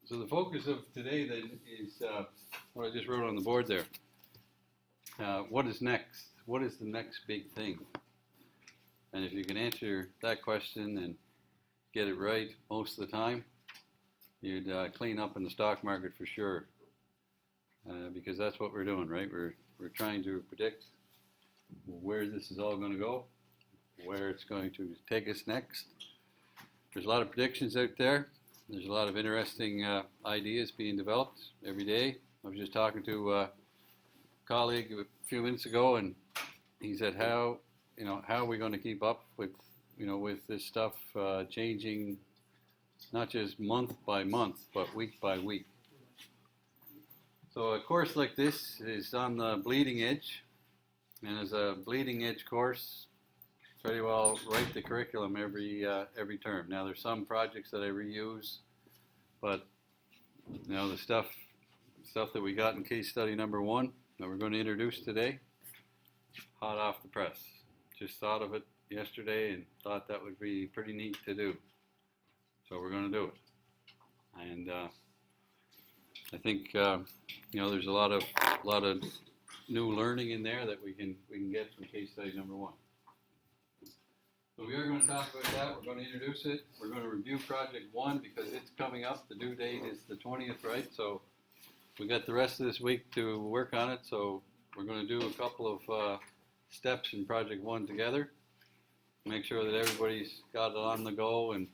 So the focus of today then is what I just wrote on the board there. What is next? What is the next big thing? And if you can answer that question and get it right most of the time, you'd clean up in the stock market for sure. Because that's what we're doing, right? We're trying to predict where this is all going to go, where it's going to take us next. There's a lot of predictions out there. There's a lot of interesting ideas being developed every day. I was just talking to a colleague a few minutes ago, and he said, how are we going to keep up with, with this stuff changing, not just month by month, but week by week. So a course like this is on the bleeding edge, and as a bleeding edge course, pretty well write the curriculum every term. Now there's some projects that I reuse, but the stuff that we got in case study number 1 that we're going to introduce today, hot off the press. Just thought of it yesterday and thought that would be pretty neat to do. So we're going to do it. And I think there's a lot of new learning in there that we can get from case study number 1. So we are going to talk about that. We're going to introduce it. We're going to review project 1 because it's coming up. The due date is the 20th, right? So we got the rest of this week to work on it. So we're going to do a couple of steps in project 1 together. Make sure that everybody's got it on the go and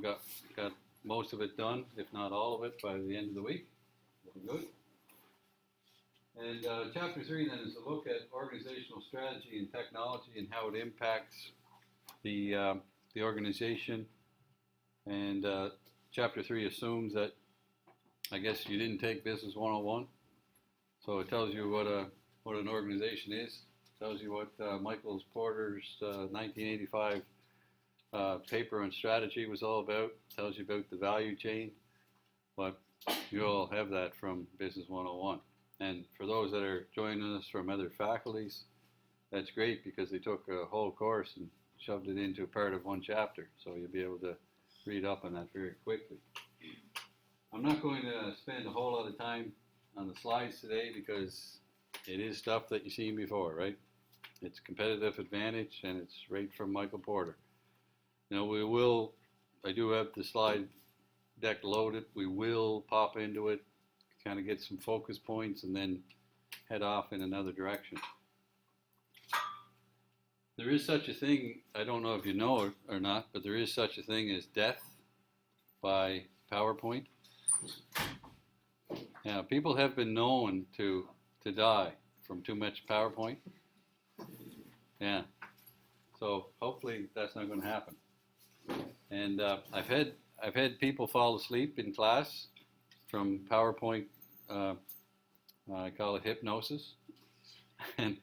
got most of it done, if not all of it, by the end of the week. Looking good. And chapter 3 then is a look at organizational strategy and technology and how it impacts the organization. And chapter 3 assumes that, I guess, you didn't take Business 101. So it tells you what an organization is. It tells you what Michael Porter's 1985 paper on strategy was all about. It tells you about the value chain. But you all have that from Business 101. And for those that are joining us from other faculties, that's great because they took a whole course and shoved it into part of 1 chapter. So you'll be able to read up on that very quickly. I'm not going to spend a whole lot of time on the slides today because it is stuff that you've seen before, right? It's competitive advantage and it's right from Michael Porter. I do have the slide deck loaded. We will pop into it, kind of get some focus points and then head off in another direction. There is such a thing, I don't know if you know it or not, but there is such a thing as death by PowerPoint. Yeah, people have been known to die from too much PowerPoint. Yeah, so hopefully that's not going to happen. And I've had people fall asleep in class from PowerPoint. I call it hypnosis, and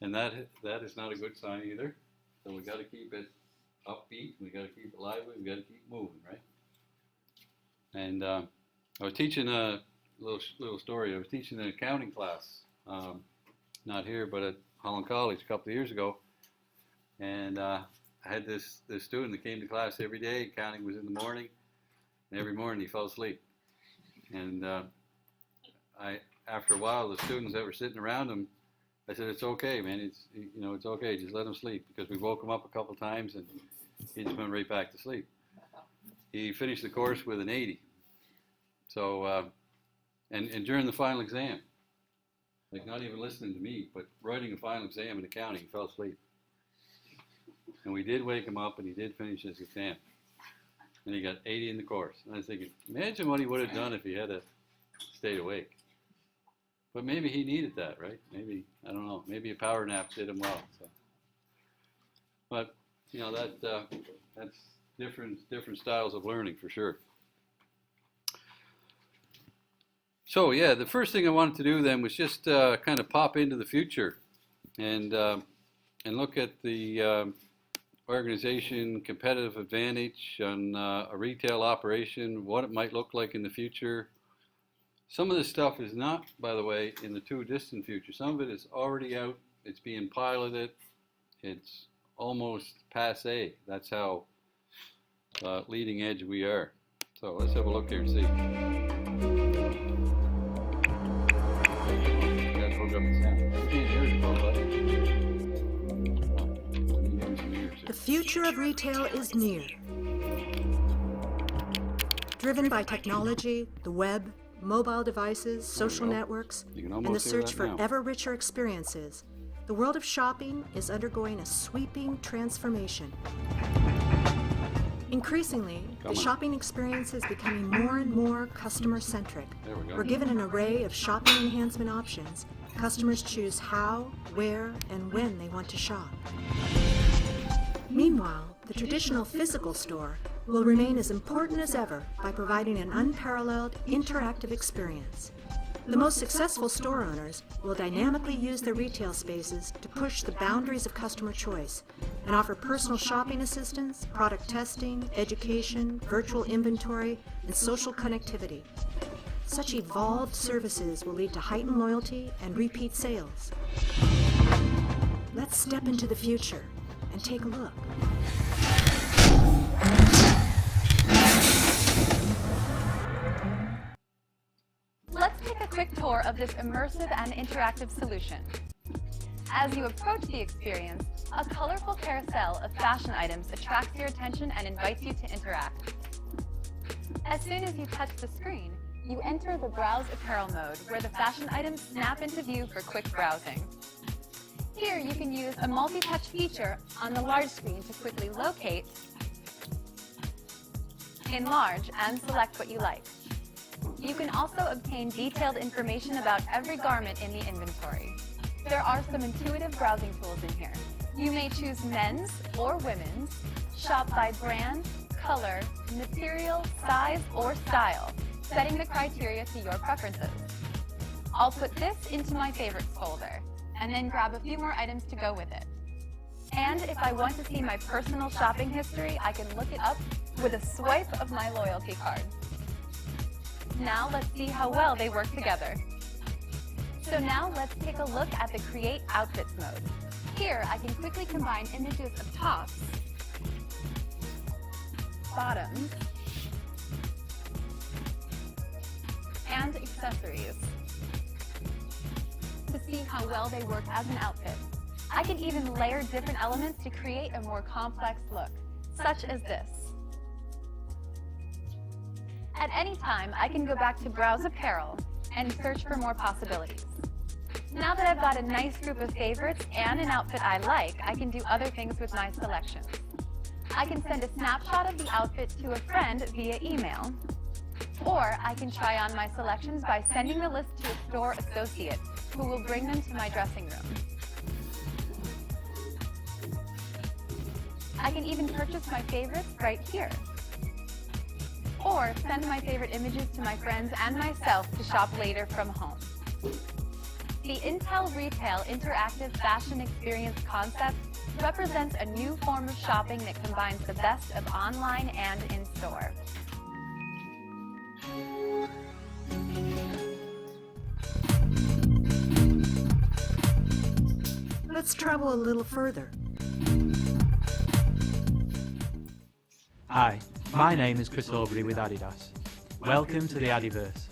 that is not a good sign either. So we got to keep it upbeat. We got to keep it lively. We got to keep moving, right? And I was teaching a little story. I was teaching an accounting class, not here, but at Holland College a couple of years ago, and I had this student that came to class every day. Accounting was in the morning, and every morning he fell asleep. And after a while, the students that were sitting around him, I said, "It's okay, man. It's okay. Just let him sleep." Because we woke him up a couple times, and he just went right back to sleep. He finished the course with an 80. So, and during the final exam, like not even listening to me, but writing a final exam in accounting, he fell asleep. And we did wake him up, and he did finish his exam. And he got 80 in the course. And I was thinking, imagine what he would have done if he had stayed awake. But maybe he needed that, right? Maybe, I don't know, maybe a power nap did him well. So. But, that's different styles of learning for sure. So yeah, the first thing I wanted to do then was just kind of pop into the future and look at the organization competitive advantage on a retail operation, what it might look like in the future. Some of this stuff is not, by the way, in the too distant future. Some of it is already out. It's being piloted. It's almost passé. That's how leading edge we are. So let's have a look here and see. That's hooked up the sound. You can't hear it, but you give me some ears here. The future of retail is near. Driven by technology, the web, mobile devices, social networks, You can and the almost hear search that for now. ever richer experiences, the world of shopping is undergoing a sweeping transformation. Increasingly, the shopping experience is becoming more and more customer-centric. There we go. We're given an array of shopping enhancement options. Customers choose how, where, and when they want to shop. Meanwhile, the traditional physical store will remain as important as ever by providing an unparalleled interactive experience. The most successful store owners will dynamically use their retail spaces to push the boundaries of customer choice and offer personal shopping assistance, product testing, education, virtual inventory, and social connectivity. Such evolved services will lead to heightened loyalty and repeat sales. Let's step into the future and take a look. Let's take a quick tour of this immersive and interactive solution. As you approach the experience, a colorful carousel of fashion items attracts your attention and invites you to interact. As soon as you touch the screen, you enter the Browse Apparel mode, where the fashion items snap into view for quick browsing. Here you can use a multi-touch feature on the large screen to quickly locate, enlarge, and select what you like. You can also obtain detailed information about every garment in the inventory. There are some intuitive browsing tools in here. You may choose men's or women's, shop by brand, color, material, size, or style, setting the criteria to your preferences. I'll put this into my favorites folder, and then grab a few more items to go with it. And if I want to see my personal shopping history, I can look it up with a swipe of my loyalty card. Now let's see how well they work together. So now let's take a look at the Create Outfits mode. Here I can quickly combine images of tops, bottoms, and accessories to see how well they work as an outfit. I can even layer different elements to create a more complex look, such as this. At any time, I can go back to Browse Apparel and search for more possibilities. Now that I've got a nice group of favorites and an outfit I like, I can do other things with my selections. I can send a snapshot of the outfit to a friend via email, or I can try on my selections by sending the list to a store associate who will bring them to my dressing room. I can even purchase my favorites right here, or send my favorite images to my friends and myself to shop later from home. The Intel Retail Interactive Fashion Experience concept represents a new form of shopping that combines the best of online and in-store. Let's travel a little further. Hi, my name is Chris Aubrey with Adidas. Welcome to the Adiverse.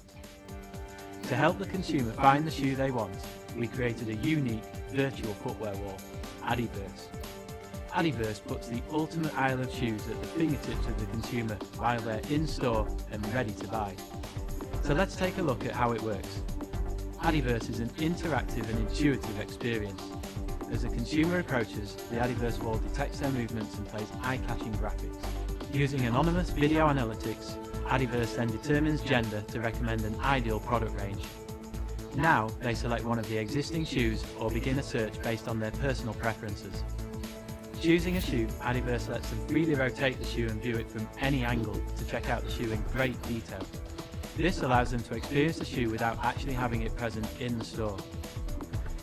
To help the consumer find the shoe they want, we created a unique virtual footwear wall, Adiverse. Adiverse puts the ultimate aisle of shoes at the fingertips of the consumer while they're in store and ready to buy. So let's take a look at how it works. Adiverse is an interactive and intuitive experience. As the consumer approaches, the Adiverse wall detects their movements and plays eye-catching graphics. Using anonymous video analytics, Adiverse then determines gender to recommend an ideal product range. Now they select one of the existing shoes or begin a search based on their personal preferences. Choosing a shoe, Adiverse lets them freely rotate the shoe and view it from any angle to check out the shoe in great detail. This allows them to experience the shoe without actually having it present in the store.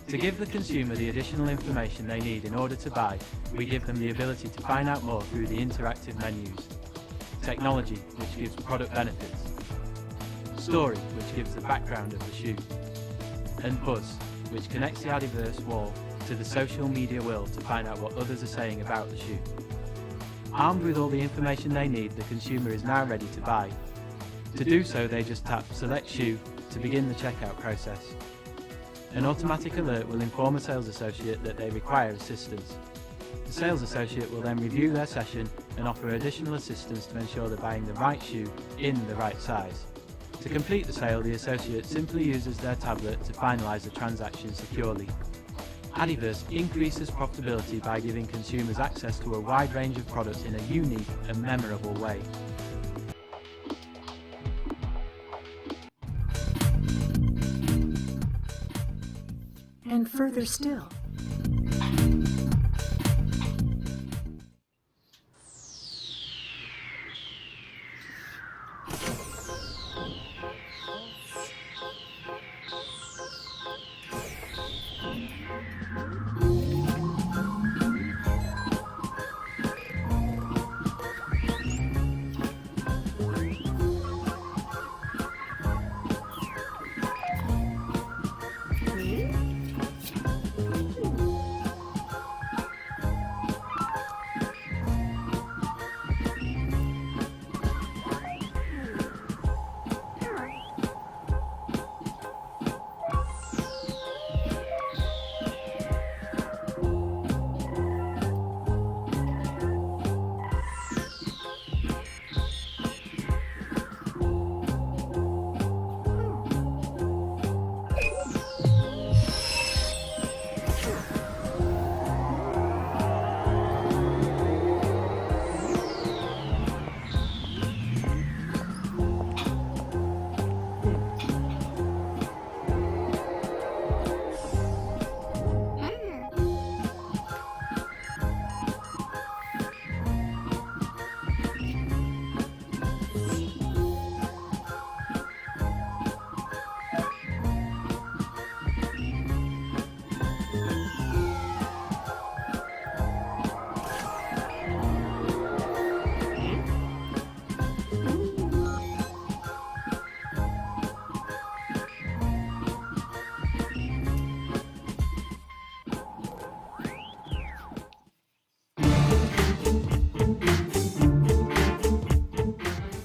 To give the consumer the additional information they need in order to buy, we give them the ability to find out more through the interactive menus. Technology, which gives product benefits. Story, which gives the background of the shoe. And Buzz, which connects the Adiverse wall to the social media world to find out what others are saying about the shoe. Armed with all the information they need, the consumer is now ready to buy. To do so, they just tap Select Shoe to begin the checkout process. An automatic alert will inform a sales associate that they require assistance. The sales associate will then review their session and offer additional assistance to ensure they're buying the right shoe in the right size. To complete the sale, the associate simply uses their tablet to finalise the transaction securely. Adiverse increases profitability by giving consumers access to a wide range of products in a unique and memorable way. And further still.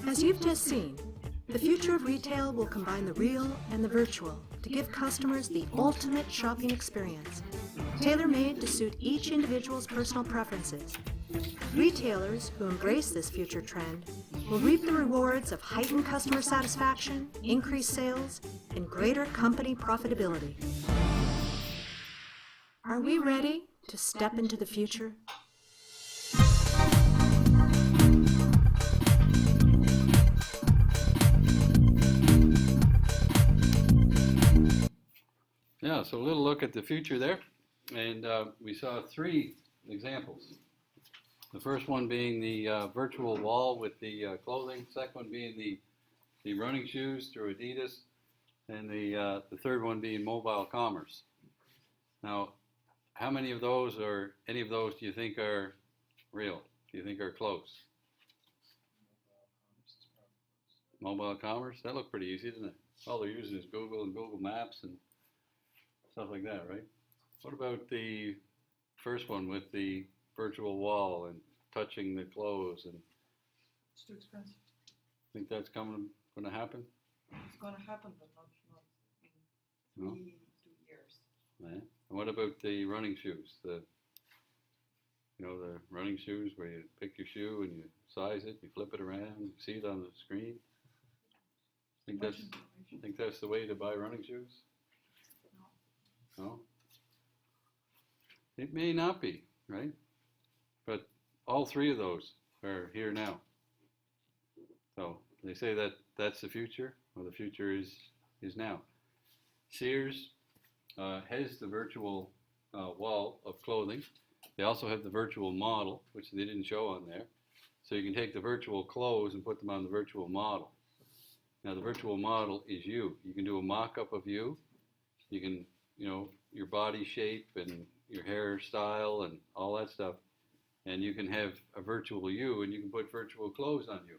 As you've just seen, the future of retail will combine the real and the virtual to give customers the ultimate shopping experience, tailor-made to suit each individual's personal preferences. Retailers who embrace this future trend will reap the rewards of heightened customer satisfaction, increased sales, and greater company profitability. Are we ready to step into the future? Yeah, so a little look at the future there, and we saw 3 examples. The first one being the virtual wall with the clothing, second one being the running shoes through Adidas, and the third one being mobile commerce. Now, how many of those or any of those do you think are real? Do you think are close? Mobile commerce? That looked pretty easy, didn't it? All they're using is Google and Google Maps and stuff like that, right? What about the first one with the virtual wall and touching the clothes? And It's too expensive. think that's going to happen? It's gonna happen, but not in No? 2 years. Yeah. And what about the running shoes? The running shoes where you pick your shoe and you size it, you flip it around, you see it on the screen. Think that's the way to buy running shoes? No? It may not be, right? But all 3 of those are here now. So they say that that's the future. Well, the future is now. Sears has the virtual wall of clothing. They also have the virtual model, which they didn't show on there. So you can take the virtual clothes and put them on the virtual model. Now the virtual model is you. You can do a mock-up of you. You can, your body shape and your hairstyle and all that stuff. And you can have a virtual you, and you can put virtual clothes on you.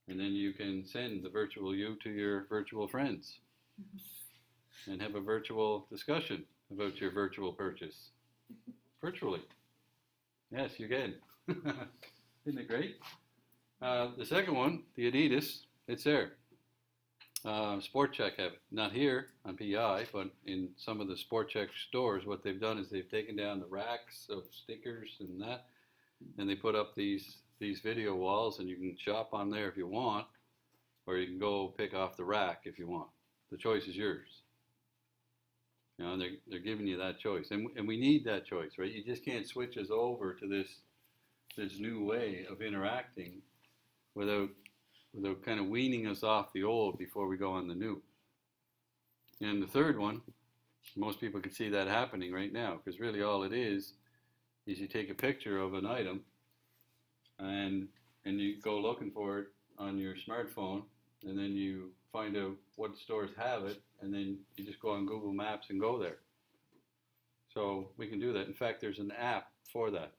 And then you can send the virtual you to your virtual friends and have a virtual discussion about your virtual purchase. Virtually. Yes, you can. Isn't it great? The second one, the Adidas, It's there. Sport Check have it. Not here on PI, but in some of the Sport Check stores, what they've done is they've taken down the racks of stickers and that, and they put up these video walls, and you can shop on there if you want, or you can go pick off the rack if you want. The choice is yours. You know, they're giving you that choice, and we need that choice, right? You just can't switch us over to this new way of interacting without kind of weaning us off the old before we go on the new. And the third one, most people can see that happening right now, because really all it is you take a picture of an item and you go looking for it on your smartphone, and then you find out what stores have it, and then you just go on Google Maps and go there. So we can do that. In fact, there's an app for that.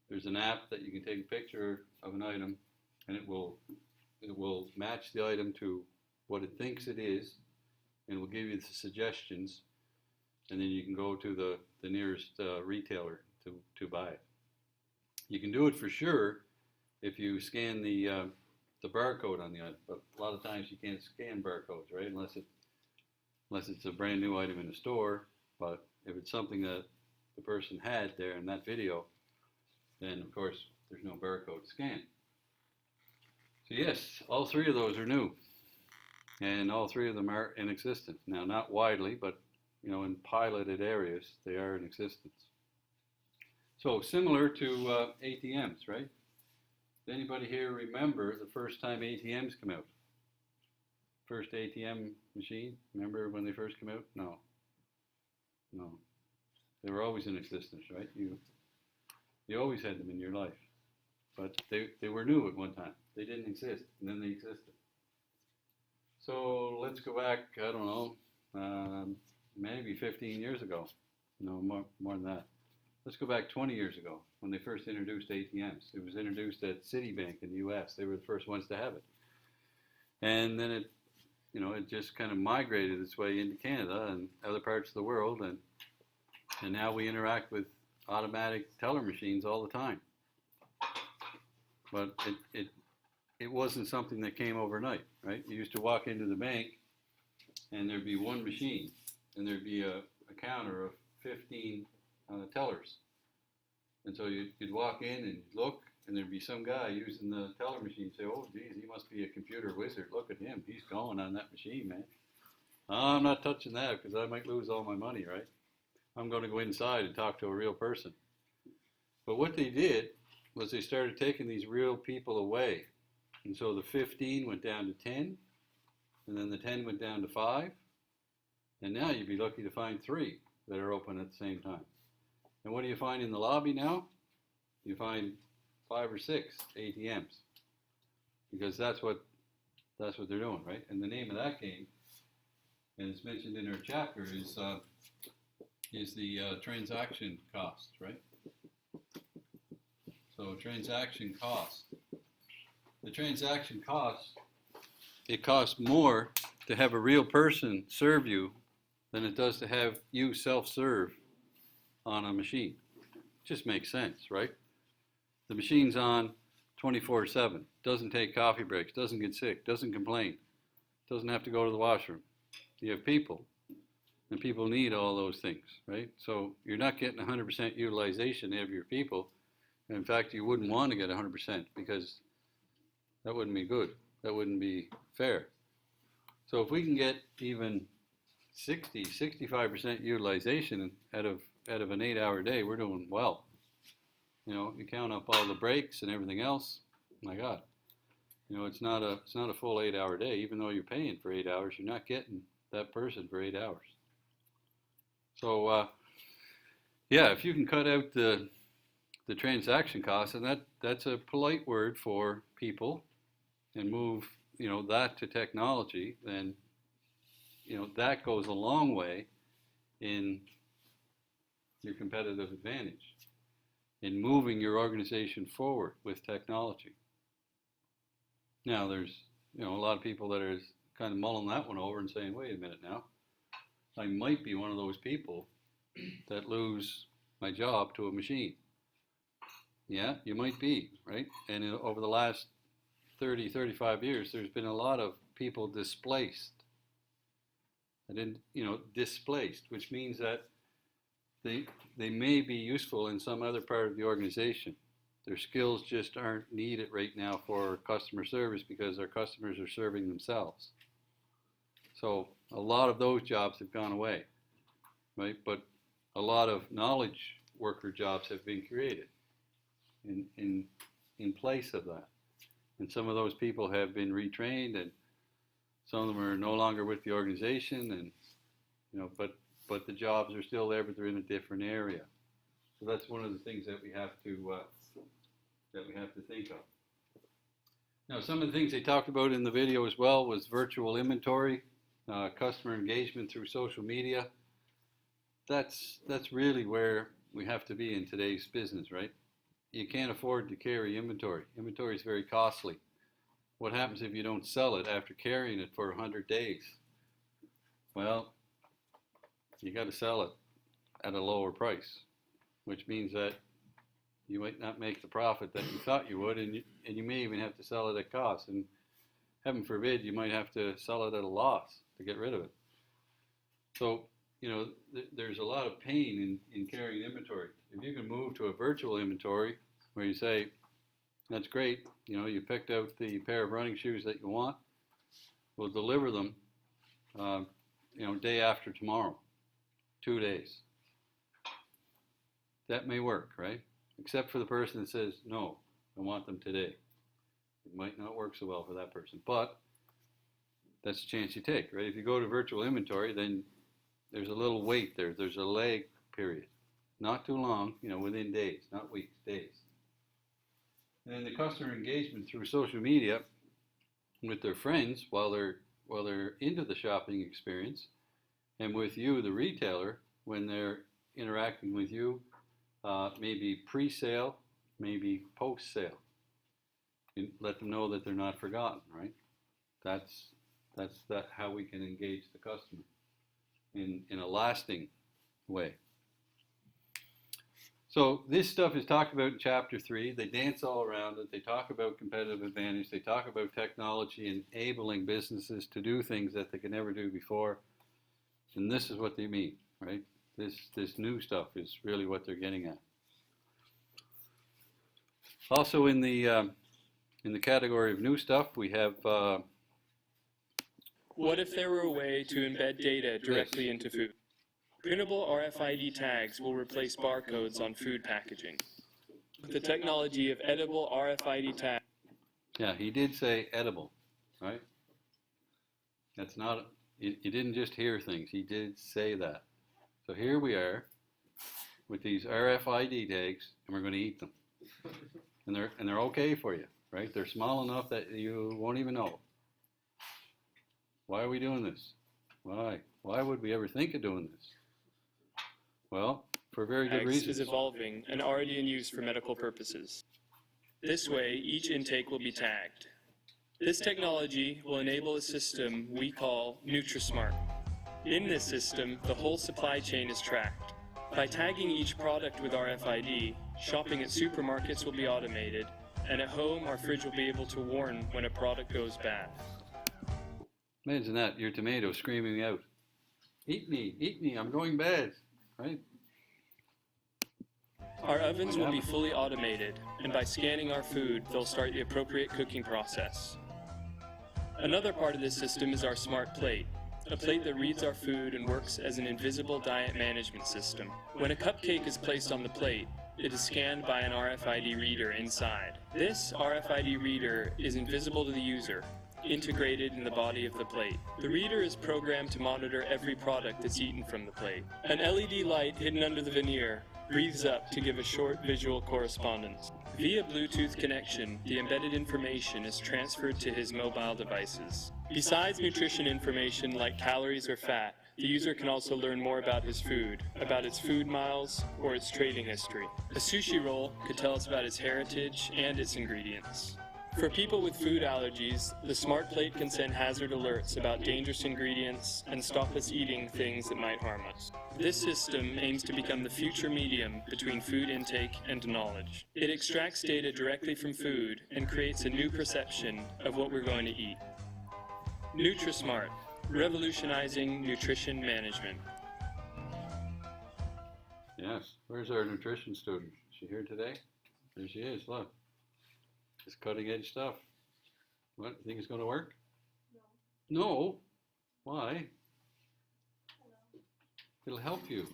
There's an app that you can take a picture of an item, and it will match the item to what it thinks it is, and will give you the suggestions, and then you can go to the nearest retailer to buy it. You can do it for sure if you scan the barcode on the item, but a lot of times you can't scan barcodes, right? Unless it's a brand new item in the store. But if it's something that the person had there in that video, then of course there's no barcode to scan. So yes, all three of those are new, and all three of them are in existence. Now, not widely, but you know, in piloted areas, they are in existence. So similar to ATMs, right? Does anybody here remember the first time ATMs come out? First ATM machine, remember when they first came out? No. They were always in existence, right? You always had them in your life. But they were new at one time. They didn't exist, and then they existed. So let's go back, I don't know, maybe 15 years ago. No, more than that. Let's go back 20 years ago when they first introduced ATMs. It was introduced at Citibank in the US. They were the first ones to have it. And then it just kind of migrated its way into Canada and other parts of the world, and now we interact with automatic teller machines all the time. But it wasn't something that came overnight, right? You used to walk into the bank, and there'd be one machine, and there'd be a counter of 15 tellers. And so you'd walk in and you'd look, and there'd be some guy using the teller machine. Say, oh, geez, he must be a computer wizard. Look at him. He's going on that machine, man. I'm not touching that because I might lose all my money, right? I'm going to go inside and talk to a real person. But what they did was they started taking these real people away. And so the 15 went down to 10, and then the 10 went down to 5, and now you'd be lucky to find 3 that are open at the same time. And what do you find in the lobby now? You find 5 or 6 ATMs, because that's what they're doing, right? And the name of that game, and it's mentioned in our chapter, is the transaction cost, right? So transaction cost. The transaction cost, it costs more to have a real person serve you than it does to have you self-serve on a machine. It just makes sense, right? The machine's on 24/7, doesn't take coffee breaks, doesn't get sick, doesn't complain, doesn't have to go to the washroom. You have people, and people need all those things, right? So you're not getting 100% utilization of your people. In fact, you wouldn't want to get 100% because that wouldn't be good. That wouldn't be fair. So if we can get even 60, 65% utilization out of an 8-hour day, we're doing well. You know, you count up all the breaks and everything else, my God. You know, it's not a full 8-hour day. Even though you're paying for 8 hours, you're not getting that person for 8 hours. So, yeah, if you can cut out the transaction costs, and that's a polite word for people, and move, you know, that to technology, then, you know, that goes a long way in your competitive advantage, in moving your organization forward with technology. Now, there's, you know, a lot of people that are kind of mulling that one over and saying, wait a minute now, I might be one of those people that lose my job to a machine. Yeah, you might be, right? And over the last 30, 35 years, there's been a lot of people displaced. Displaced, which means that they may be useful in some other part of the organization. Their skills just aren't needed right now for customer service because their customers are serving themselves. So a lot of those jobs have gone away, right? But a lot of knowledge worker jobs have been created in place of that. And some of those people have been retrained, and some of them are no longer with the organization, and but the jobs are still there, but they're in a different area. So that's one of the things that we have to think of. Now, some of the things they talked about in the video as well was virtual inventory, customer engagement through social media. That's really where we have to be in today's business, right? You can't afford to carry inventory. Inventory is very costly. What happens if you don't sell it after carrying it for 100 days? Well, you got to sell it at a lower price, which means that you might not make the profit that you thought you would, and you may even have to sell it at cost. And heaven forbid, you might have to sell it at a loss to get rid of it. So, there's a lot of pain in carrying inventory. If you can move to a virtual inventory where you say, that's great, you picked out the pair of running shoes that you want, we'll deliver them, day after tomorrow, 2 days. That may work, right? Except for the person that says, no, I want them today. It might not work so well for that person, but that's a chance you take, right? If you go to virtual inventory, then there's a little wait there. There's a lag period. Not too long, within days, not weeks, days. And then the customer engagement through social media with their friends while they're into the shopping experience, and with you, the retailer, when they're interacting with you, maybe pre-sale, maybe post-sale. And let them know that they're not forgotten, right? That's how we can engage the customer in a lasting way. So this stuff is talked about in chapter 3. They dance all around it. They talk about competitive advantage. They talk about technology enabling businesses to do things that they could never do before. And this is what they mean, right? This new stuff is really what they're getting at. Also in the category of new stuff, we have what if there were a way to embed data directly into food? Printable RFID tags will replace barcodes on food packaging. With the technology of edible RFID tags. Yeah, he did say edible, right? That's not, you didn't just hear things, he did say that. So here we are with these RFID tags, and we're going to eat them. And they're okay for you, right? They're small enough that you won't even know. Why are we doing this? Why? Why would we ever think of doing this? Well, for very good reasons. Is evolving and already in use for medical purposes. This way, each intake will be tagged. This technology will enable a system we call NutriSmart. In this system, the whole supply chain is tracked. By tagging each product with RFID, shopping at supermarkets will be automated, and at home, our fridge will be able to warn when a product goes bad. Imagine that, your tomato screaming out, eat me, I'm going bad, right? Our ovens will be fully automated, and by scanning our food, they'll start the appropriate cooking process. Another part of this system is our smart plate, a plate that reads our food and works as an invisible diet management system. When a cupcake is placed on the plate, it is scanned by an RFID reader inside. This RFID reader is invisible to the user, integrated in the body of the plate. The reader is programmed to monitor every product that's eaten from the plate. An LED light hidden under the veneer breathes up to give a short visual correspondence. Via Bluetooth connection, the embedded information is transferred to his mobile devices. Besides nutrition information like calories or fat, the user can also learn more about his food, about its food miles, or its trading history. A sushi roll could tell us about its heritage and its ingredients. For people with food allergies, the Smart Plate can send hazard alerts about dangerous ingredients and stop us eating things that might harm us. This system aims to become the future medium between food intake and knowledge. It extracts data directly from food and creates a new perception of what we're going to eat. NutriSmart, revolutionizing nutrition management. Yes. Where's our nutrition student? Is she here today? There she is, look. It's cutting edge stuff. What, you think it's going to work? No. No? Why? It'll help you.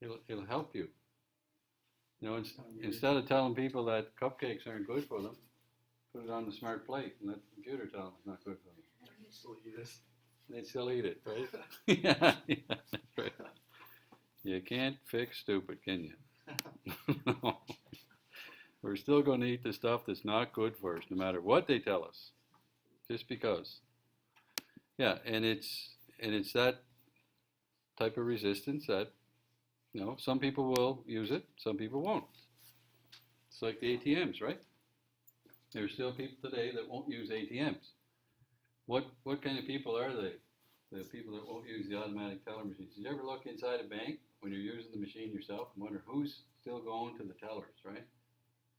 It'll help you. You know, instead of telling people that cupcakes aren't good for them, put it on the Smart Plate and let the computer tell them it's not good for them. They still eat it, right? Yeah, that's right. You can't fix stupid, can you? No. We're still going to eat the stuff that's not good for us, no matter what they tell us, just because. Yeah, and it's that type of resistance that, you know, some people will use it, some people won't. It's like the ATMs, right? There's still people today that won't use ATMs. What kind of people are they? The people that won't use the automatic teller machines. Did you ever look inside a bank when you're using the machine yourself and wonder who's still going to the tellers, right?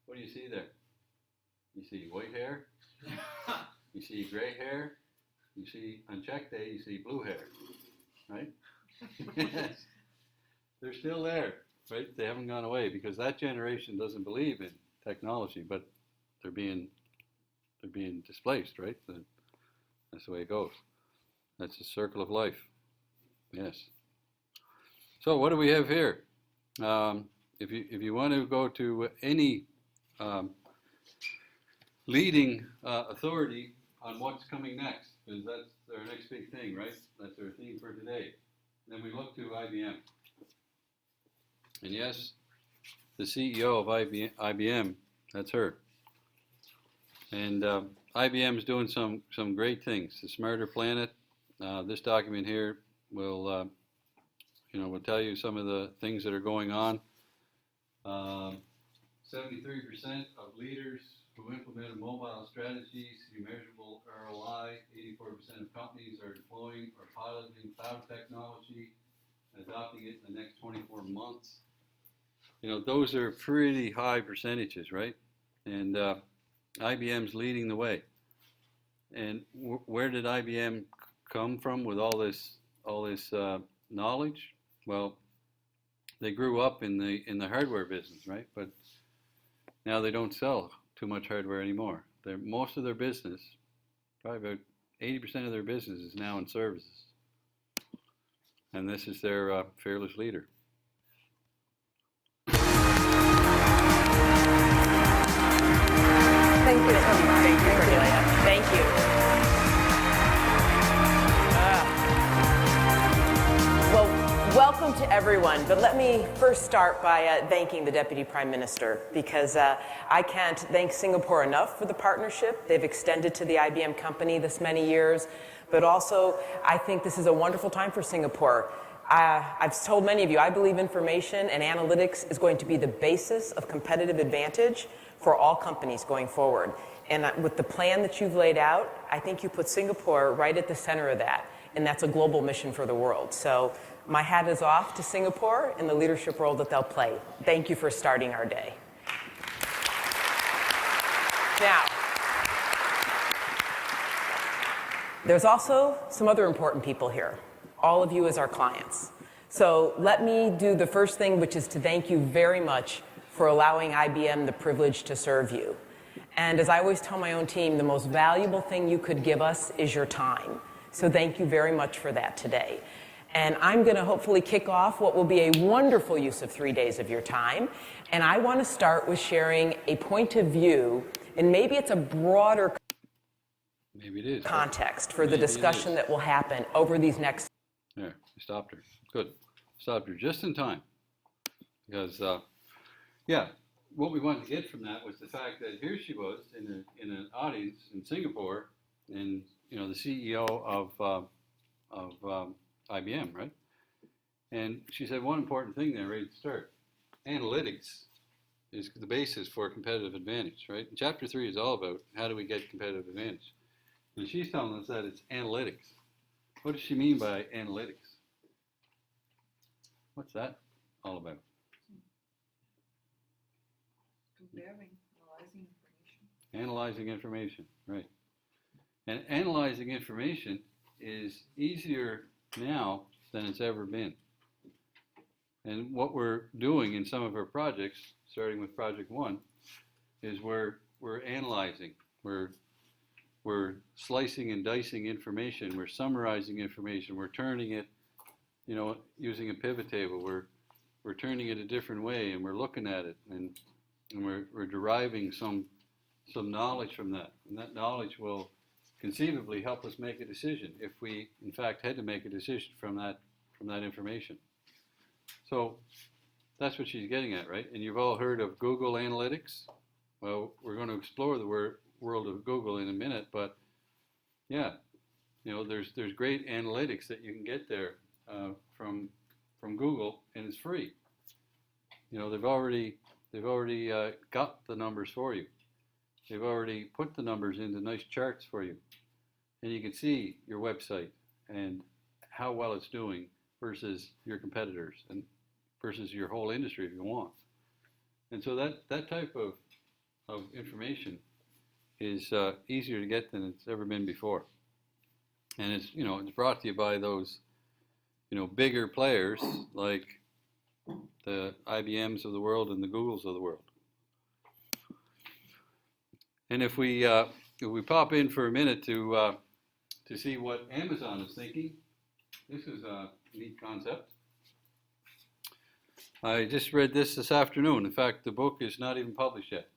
What do you see there? You see white hair, you see gray hair, you see, on check day, you see blue hair, right? Yes. They're still there, right? They haven't gone away because that generation doesn't believe in technology, but they're being displaced, right? That's the way it goes. That's the circle of life. Yes. So what do we have here? If you want to go to any leading authority on what's coming next, because that's their next big thing, right? That's their theme for today. Then we look to IBM. And yes, the CEO of IBM, that's her. And IBM is doing some great things. The Smarter Planet, this document here will tell you some of the things that are going on. 73% of leaders who implemented mobile strategies see measurable ROI. 84% of companies are deploying or piloting cloud technology, adopting it in the next 24 months. You know, those are pretty high percentages, right? And IBM's leading the way. And where did IBM come from with all this knowledge? Well, they grew up in the hardware business, right? But now they don't sell too much hardware anymore. Most of their business, probably about 80% of their business, is now in services. And this is their fearless leader. Thank you so much. Thank you, Cordelia. Thank you. Well, welcome to everyone, but let me first start by thanking the Deputy Prime Minister, because I can't thank Singapore enough for the partnership they've extended to the IBM company this many years, but also I think this is a wonderful time for Singapore. I've told many of you, I believe information and analytics is going to be the basis of competitive advantage for all companies going forward. And with the plan that you've laid out, I think you put Singapore right at the center of that. And that's a global mission for the world. So my hat is off to Singapore and the leadership role that they'll play. Thank you for starting our day. Now, there's also some other important people here. All of you as our clients. So let me do the first thing, which is to thank you very much for allowing IBM the privilege to serve you. And as I always tell my own team, the most valuable thing you could give us is your time. So thank you very much for that today. And I'm going to hopefully kick off what will be a wonderful use of 3 days of your time. And I want to start with sharing a point of view, and maybe it's a broader context for the discussion that will happen over these next. There, you stopped her. Good. Stopped her just in time. Because, what we wanted to get from that was the fact that here she was in an audience in Singapore, and the CEO of IBM, right? And she said one important thing there right at the start: analytics is the basis for competitive advantage, right? Chapter 3 is all about how do we get competitive advantage. And she's telling us that it's analytics. What does she mean by analytics? What's that all about? Comparing, analyzing information. Analyzing information, right. And analyzing information is easier now than it's ever been. And what we're doing in some of our projects, starting with Project 1, is we're analyzing. We're slicing and dicing information. We're summarizing information. We're turning it, using a pivot table. We're turning it a different way, and we're looking at it, and we're deriving some knowledge from that. And that knowledge will conceivably help us make a decision if we, in fact, had to make a decision from that information. So that's what she's getting at, right? And you've all heard of Google Analytics. Well, we're going to explore the world of Google in a minute, but yeah, there's great analytics that you can get there from Google, and it's free. They've already got the numbers for you. They've already put the numbers into nice charts for you, and you can see your website and how well it's doing versus your competitors and versus your whole industry if you want. And so that type of information is easier to get than it's ever been before. And it's brought to you by those bigger players like the IBMs of the world and the Googles of the world. And if we pop in for a minute to see what Amazon is thinking, this is a neat concept. I just read this afternoon. In fact, the book is not even published yet.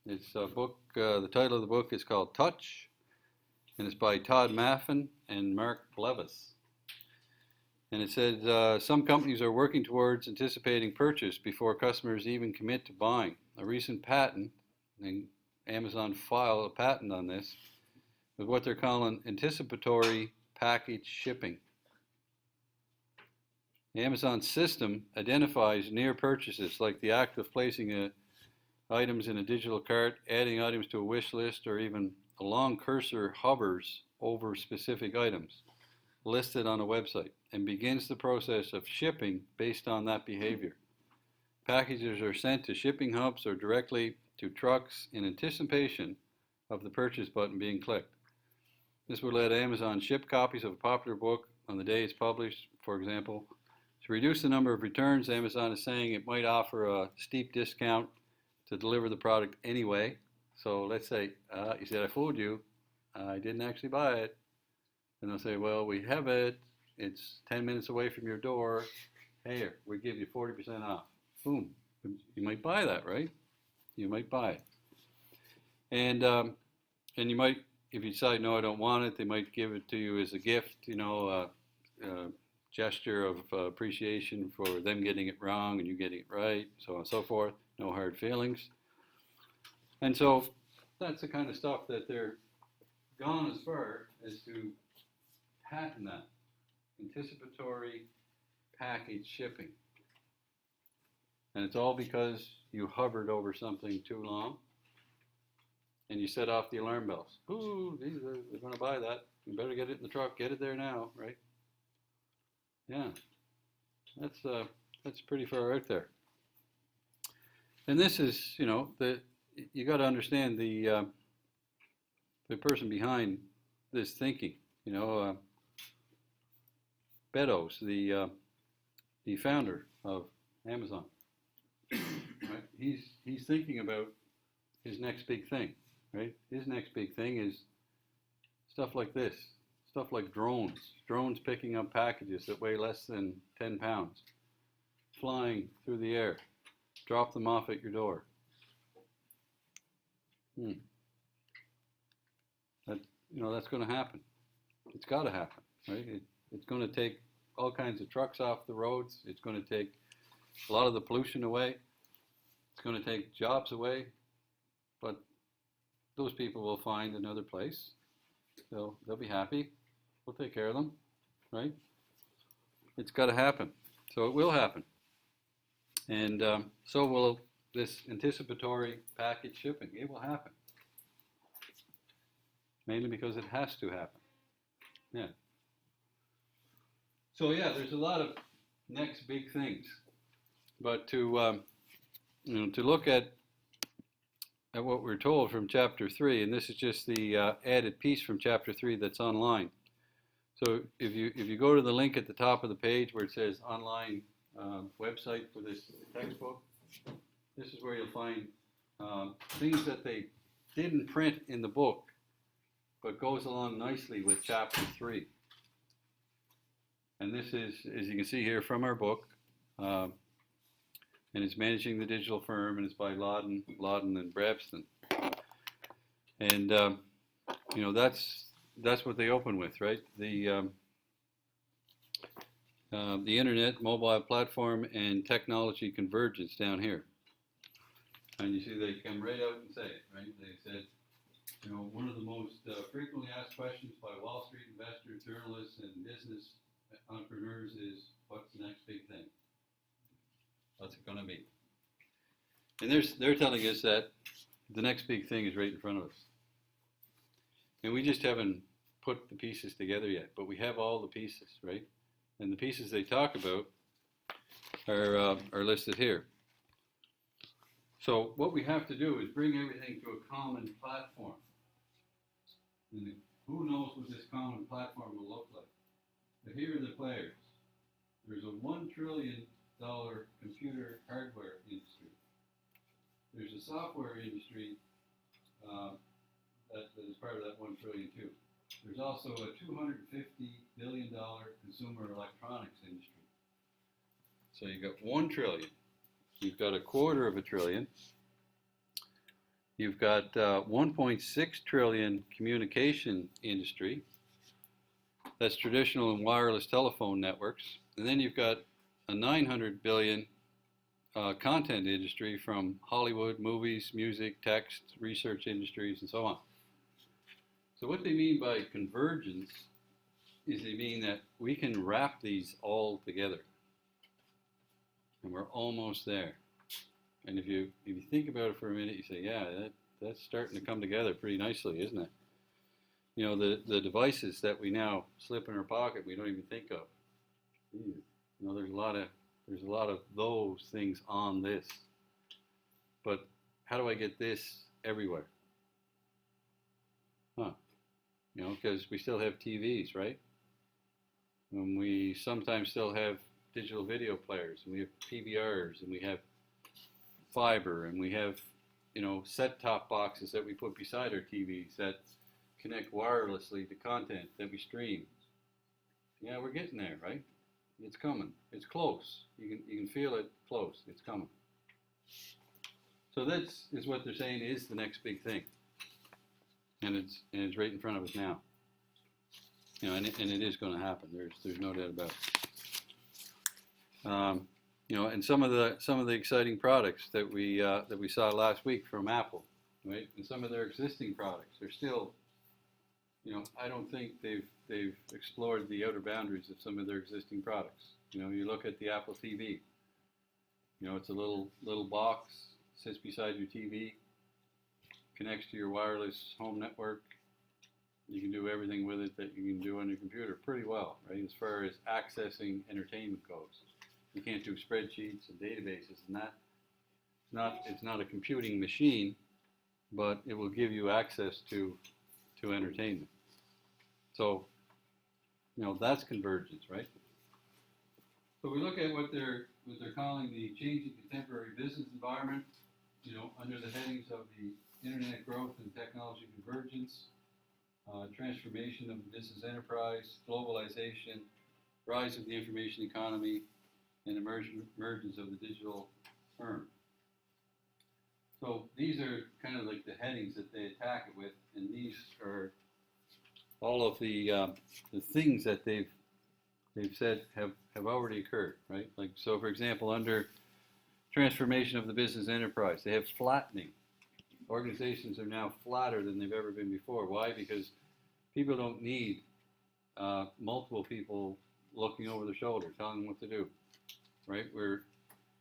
It's a book, the title of the book is called Touch, and it's by Todd Maffin and Mark Blevis. And it said, some companies are working towards anticipating purchase before customers even commit to buying. A recent patent, and Amazon filed a patent on this, with what they're calling anticipatory package shipping. The Amazon system identifies near purchases, like the act of placing items in a digital cart, adding items to a wish list, or even a long cursor hovers over specific items listed on a website and begins the process of shipping based on that behavior. Packages are sent to shipping hubs or directly to trucks in anticipation of the purchase button being clicked. This would let Amazon ship copies of a popular book on the day it's published, for example. To reduce the number of returns, Amazon is saying it might offer a steep discount to deliver the product anyway. So let's say, you said I fooled you, I didn't actually buy it. And they'll say, well, we have it, it's 10 minutes away from your door, here, we give you 40% off. Boom, you might buy that, right? You might buy it. And you might, if you decide, no, I don't want it, they might give it to you as a gift, a gesture of appreciation for them getting it wrong and you getting it right, so on and so forth. No hard feelings. And so that's the kind of stuff that they're gone as far as to patent that. Anticipatory package shipping. And it's all because you hovered over something too long and you set off the alarm bells. Ooh, they're going to buy that. You better get it in the truck. Get it there now, right? Yeah, that's pretty far out there. And this is, you got to understand the person behind this thinking. Beddoes, the founder of Amazon. Right? He's thinking about his next big thing, right? His next big thing is stuff like this, stuff like drones picking up packages that weigh less than 10 pounds, flying through the air, drop them off at your door. That's going to happen. It's got to happen, right? It's going to take all kinds of trucks off the roads. It's going to take a lot of the pollution away. It's going to take jobs away. But those people will find another place. They'll be happy. We'll take care of them, right? It's got to happen. So it will happen. And so will this anticipatory package shipping. It will happen. Mainly because it has to happen. Yeah. So yeah, there's a lot of next big things. But to to look at what we're told from Chapter 3, and this is just the added piece from Chapter 3 that's online. So if you go to the link at the top of the page where it says online website for this textbook, this is where you'll find things that they didn't print in the book, but goes along nicely with Chapter 3. And this is, as you can see here, from our book, and it's Managing the Digital Firm, and it's by Loudon and Brabston. And that's what they open with, right? The internet, mobile platform, and technology convergence down here. And you see they come right out and say it, right? They said, one of the most frequently asked questions by Wall Street investors, journalists, and business entrepreneurs is, what's the next big thing? What's it going to be? And they're telling us that the next big thing is right in front of us. And we just haven't put the pieces together yet, but we have all the pieces, right? And the pieces they talk about are listed here. So what we have to do is bring everything to a common platform. And who knows what this common platform will look like? But here are the players. There's a $1 trillion computer hardware industry. There's a software industry that is part of that $1 trillion too. There's also a $250 billion consumer electronics industry. So you've got 1 trillion. You've got 250 billion. You've got 1.6 trillion communication industry. That's traditional and wireless telephone networks. And then you've got a 900 billion content industry from Hollywood, movies, music, text, research industries, and so on. So what they mean by convergence is they mean that we can wrap these all together. And we're almost there. And if you think about it for a minute, you say, yeah, that's starting to come together pretty nicely, isn't it? The devices that we now slip in our pocket, we don't even think of. There's a lot of those things on this. But how do I get this everywhere? Because we still have TVs, right? And we sometimes still have digital video players, and we have PVRs, and we have fiber, and we have, set-top boxes that we put beside our TVs that connect wirelessly to content that we stream. Yeah, we're getting there, right? It's coming. It's close. You can feel it close. It's coming. So that's is what they're saying is the next big thing, and it's right in front of us now. And it is going to happen. There's no doubt about it. And some of the exciting products that we saw last week from Apple, right? And some of their existing products are still, I don't think they've explored the outer boundaries of some of their existing products. You look at the Apple TV. It's a little box, sits beside your TV, connects to your wireless home network. You can do everything with it that you can do on your computer pretty well, right? As far as accessing entertainment goes. You can't do spreadsheets and databases and that. It's not a computing machine, but it will give you access to entertainment. So, that's convergence, right? So we look at what they're calling the changing contemporary business environment, under the headings of the internet growth and technology convergence, transformation of the business enterprise, globalization, rise of the information economy, and emergence of the digital firm. So these are kind of like the headings that they attack it with, and these are all of the things that they've said have already occurred, right? Like, so for example, under transformation of the business enterprise, they have flattening. Organizations are now flatter than they've ever been before. Why? Because people don't need multiple people looking over their shoulder, telling them what to do, right?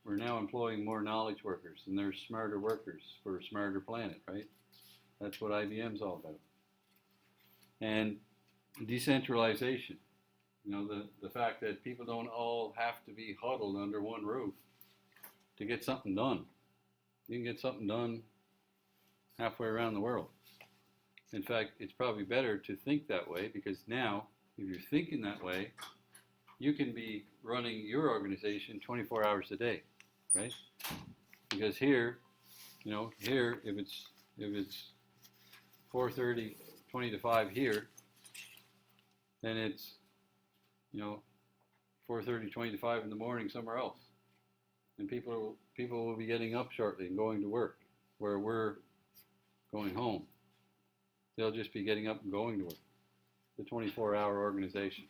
we're now employing more knowledge workers, and there's smarter workers for a smarter planet, right? That's what IBM's all about. And decentralization, the fact that people don't all have to be huddled under one roof to get something done. You can get something done halfway around the world. In fact, it's probably better to think that way, because now, if you're thinking that way, you can be running your organization 24 hours a day, right? Because here, here, if it's 4:30, 20 to 5 here, then it's, 4:30, 20 to 5 in the morning somewhere else. And people will be getting up shortly and going to work, where we're going home. They'll just be getting up and going to work. The 24-hour organization.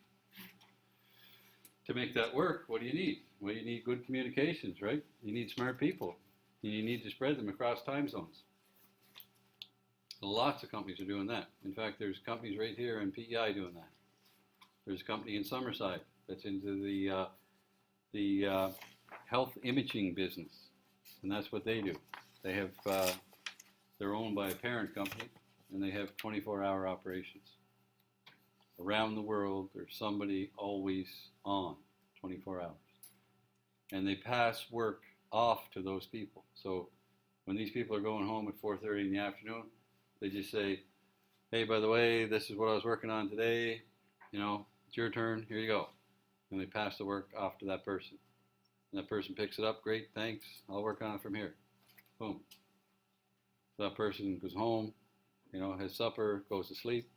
To make that work, what do you need? Well, you need good communications, right? You need smart people. And you need to spread them across time zones. Lots of companies are doing that. In fact, there's companies right here in PEI doing that. There's a company in Summerside that's into the health imaging business, and that's what they do. They have they're owned by a parent company, and they have 24-hour operations. Around the world, there's somebody always on 24 hours. And they pass work off to those people. So when these people are going home at 4:30 in the afternoon, they just say, hey, by the way, this is what I was working on today. It's your turn. Here you go. And they pass the work off to that person. And that person picks it up. Great, thanks. I'll work on it from here. Boom. So that person goes home, has supper, goes to sleep.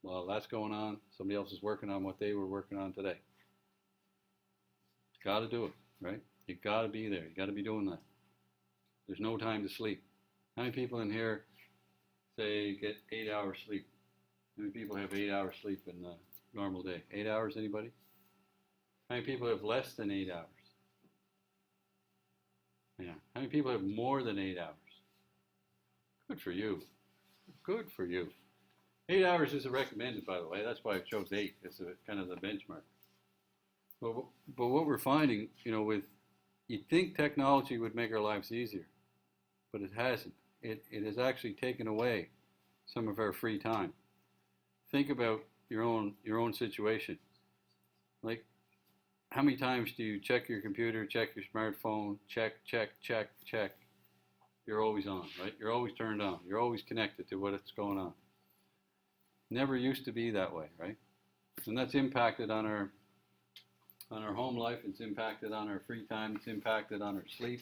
While that's going on, somebody else is working on what they were working on today. Got to do it, right? You got to be there. You got to be doing that. There's no time to sleep. How many people in here say get 8 hours sleep? How many people have 8 hours sleep in a normal day? 8 hours, anybody? How many people have less than 8 hours? Yeah. How many people have more than 8 hours? Good for you. Good for you. 8 hours isn't recommended, by the way. That's why I chose 8 as kind of the benchmark. But what we're finding, you'd think technology would make our lives easier, but it hasn't. It has actually taken away some of our free time. Think about your own situation. Like, how many times do you check your computer, check your smartphone, check? You're always on, right? You're always turned on. You're always connected to what's going on. Never used to be that way, right? And that's impacted on our home life. It's impacted on our free time. It's impacted on our sleep.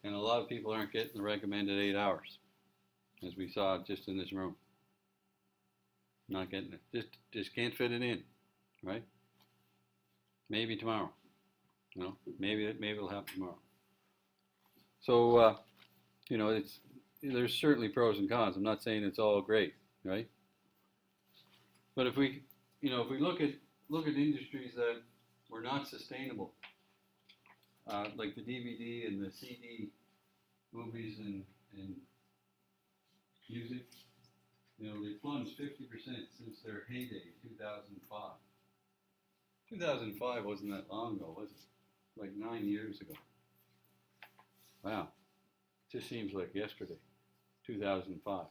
And a lot of people aren't getting the recommended 8 hours, as we saw just in this room. Not getting it. Just can't fit it in, right? Maybe tomorrow. Maybe it'll happen tomorrow. So, there's certainly pros and cons. I'm not saying it's all great, right? But if we look at industries that were not sustainable, like the DVD and the CD movies and music, they plunged 50% since their heyday, 2005. 2005 wasn't that long ago, was it? Like 9 years ago. Wow. It just seems like yesterday, 2005.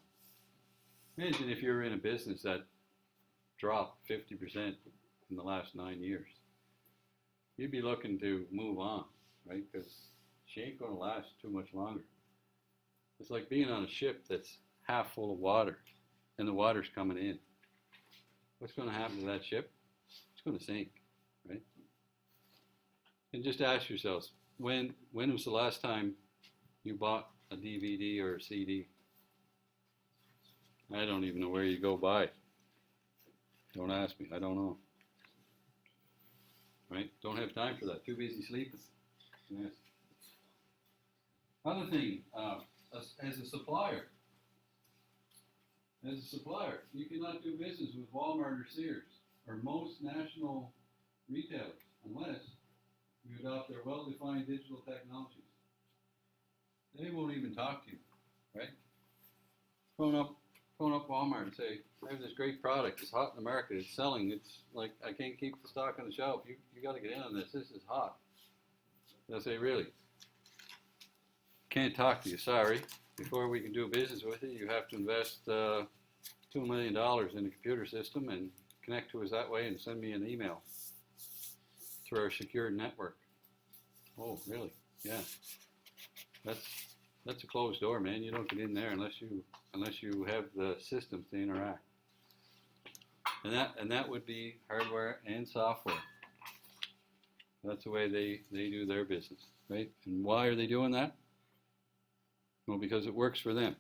Imagine if you were in a business that dropped 50% in the last 9 years. You'd be looking to move on, right? Because she ain't going to last too much longer. It's like being on a ship that's half full of water, and the water's coming in. What's going to happen to that ship? It's going to sink, right? And just ask yourselves, when was the last time you bought a DVD or a CD? I don't even know where you go buy it. Don't ask me. I don't know. Right? Don't have time for that. Too busy sleeping. Yes. Other thing, as a supplier, you cannot do business with Walmart or Sears or most national retailers unless you adopt their well-defined digital technologies. They won't even talk to you, right? Phone up Walmart and say, I have this great product. It's hot in the market. It's selling. It's like, I can't keep the stock on the shelf. You got to get in on this. This is hot. They'll say, really? Can't talk to you, sorry. Before we can do business with you, you have to invest $2 million in a computer system and connect to us that way and send me an email through our secured network. Oh, really? Yeah. That's a closed door, man. You don't get in there unless you have the systems to interact. And that would be hardware and software. That's the way they do their business, right? And why are they doing that? Well, because it works for them.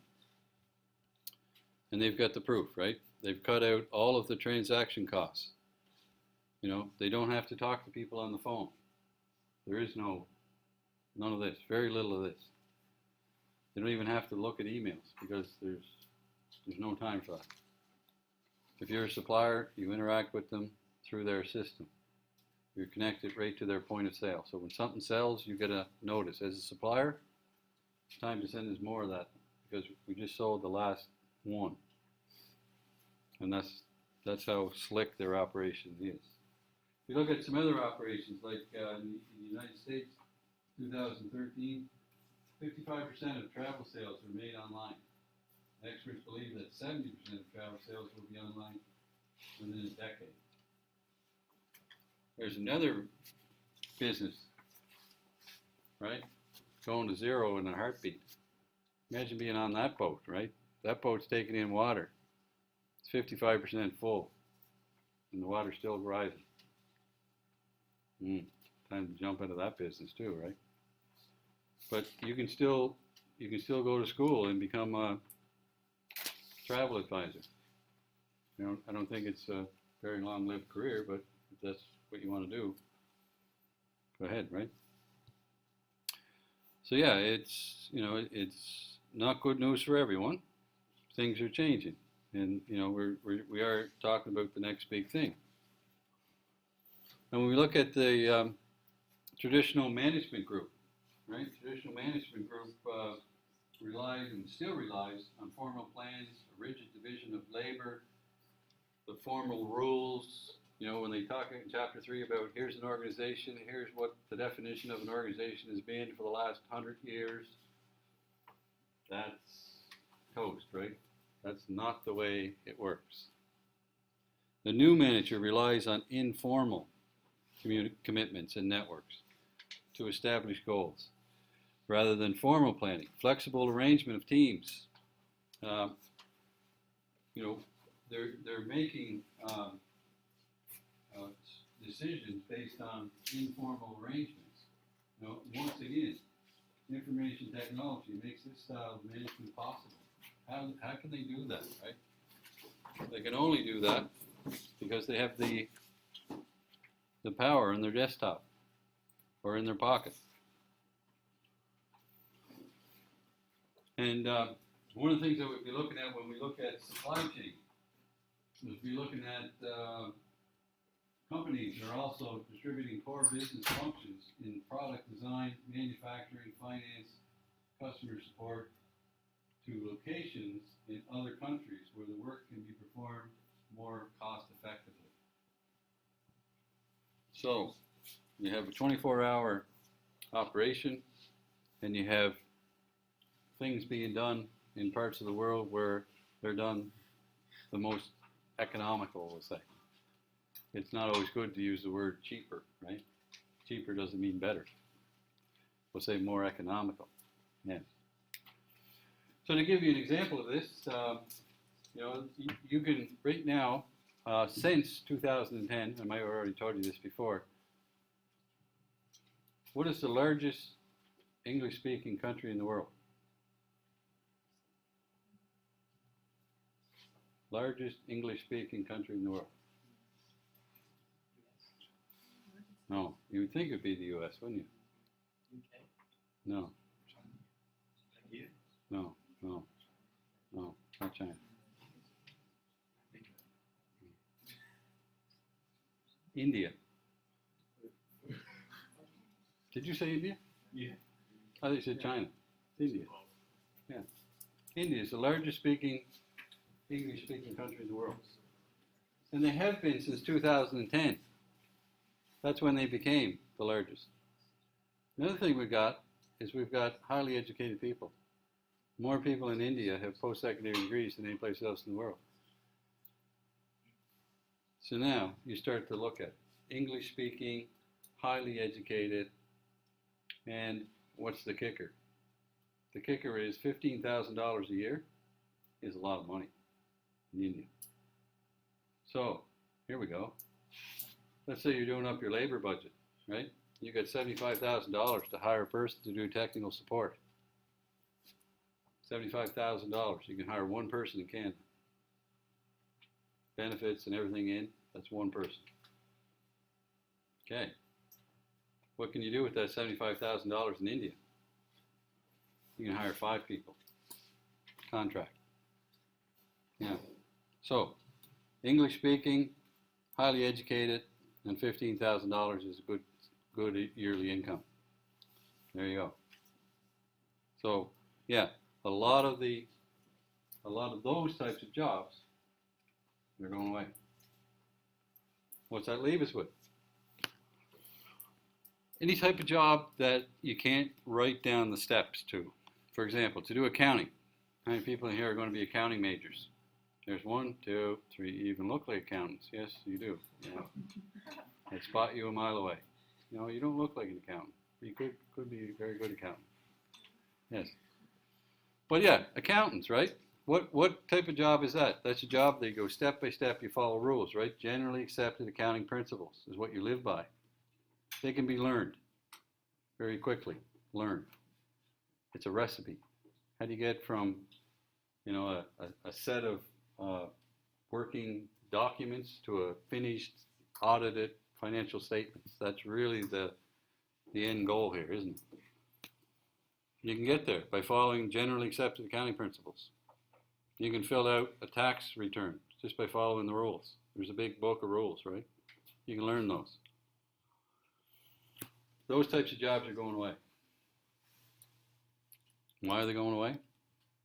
And they've got the proof, right? They've cut out all of the transaction costs. You know, they don't have to talk to people on the phone. There is none of this, very little of this. They don't even have to look at emails because there's no time for that. If you're a supplier, you interact with them through their system. You're connected right to their point of sale. So when something sells, you get a notice. As a supplier, it's time to send us more of that because we just sold the last one. And that's how slick their operation is. If you look at some other operations, like in the United States, 2013, 55% of travel sales were made online. Experts believe that 70% of travel sales will be online within a decade. There's another business, right? Going to zero in a heartbeat. Imagine being on that boat, right? That boat's taking in water. It's 55% full, and the water's still rising. Time to jump into that business too, right? But you can still go to school and become a travel advisor. You know, I don't think it's a very long-lived career, but if that's what you want to do, go ahead, right? So yeah, it's not good news for everyone. Things are changing, and we are talking about the next big thing. And when we look at the traditional management group, right? Traditional management group relies and still relies on formal plans, a rigid division of labor, the formal rules. You know, when they talk in chapter 3 about here's an organization, here's what the definition of an organization has been for the last 100 years, that's toast, right? That's not the way it works. The new manager relies on informal commitments and networks to establish goals, rather than formal planning, flexible arrangement of teams. They're making decisions based on informal arrangements. Once again, information technology makes this style of management possible. How can they do that, right? They can only do that because they have the power in their desktop or in their pocket. And one of the things that we'll be looking at when we look at supply chain is we'll be looking at companies that are also distributing core business functions in product design, manufacturing, finance, customer support to locations in other countries where the work can be performed more cost effectively. So you have a 24-hour operation and you have things being done in parts of the world where they're done the most economical, we'll say. It's not always good to use the word cheaper, right? Cheaper doesn't mean better. We'll say more economical. Yes. So to give you an example of this, you can right now, since 2010, I might have already told you this before, what is the largest English-speaking country in the world? Largest English-speaking country in the world? No, you would think it would be the U.S., wouldn't you? UK? No, India? no, not China. India. Did you say India? Yeah. I thought you said China. It's India. Yeah. India is the largest English-speaking country in the world. And they have been since 2010. That's when they became the largest. Another thing we've got is we've got highly educated people. More people in India have post-secondary degrees than any place else in the world. So now you start to look at English speaking, highly educated, and what's the kicker? The kicker is $15,000 a year is a lot of money in India. So here we go. Let's say you're doing up your labor budget, right? You got $75,000 to hire a person to do technical support. $75,000. You can hire one person in Canada. Benefits and everything in, that's one person. Okay. What can you do with that $75,000 in India? You can hire 5 people. Contract. Yeah. So, English speaking, highly educated, and $15,000 is a good yearly income. There you go. So, yeah, a lot of those types of jobs, they're going away. What's that leave us with? Any type of job that you can't write down the steps to. For example, to do accounting. How many people in here are going to be accounting majors? There's 1, 2, 3. You even look like accountants. Yes, you do. Yeah. I'd spot you a mile away. No, you don't look like an accountant. You could be a very good accountant. Yes. But yeah, accountants, right? What type of job is that? That's a job that you go step by step, you follow rules, right? Generally accepted accounting principles is what you live by. They can be learned very quickly. Learn. It's a recipe. How do you get from, a set of working documents to a finished, audited financial statements? That's really the end goal here, isn't it? You can get there by following generally accepted accounting principles. You can fill out a tax return just by following the rules. There's a big book of rules, right? You can learn those. Those types of jobs are going away. Why are they going away?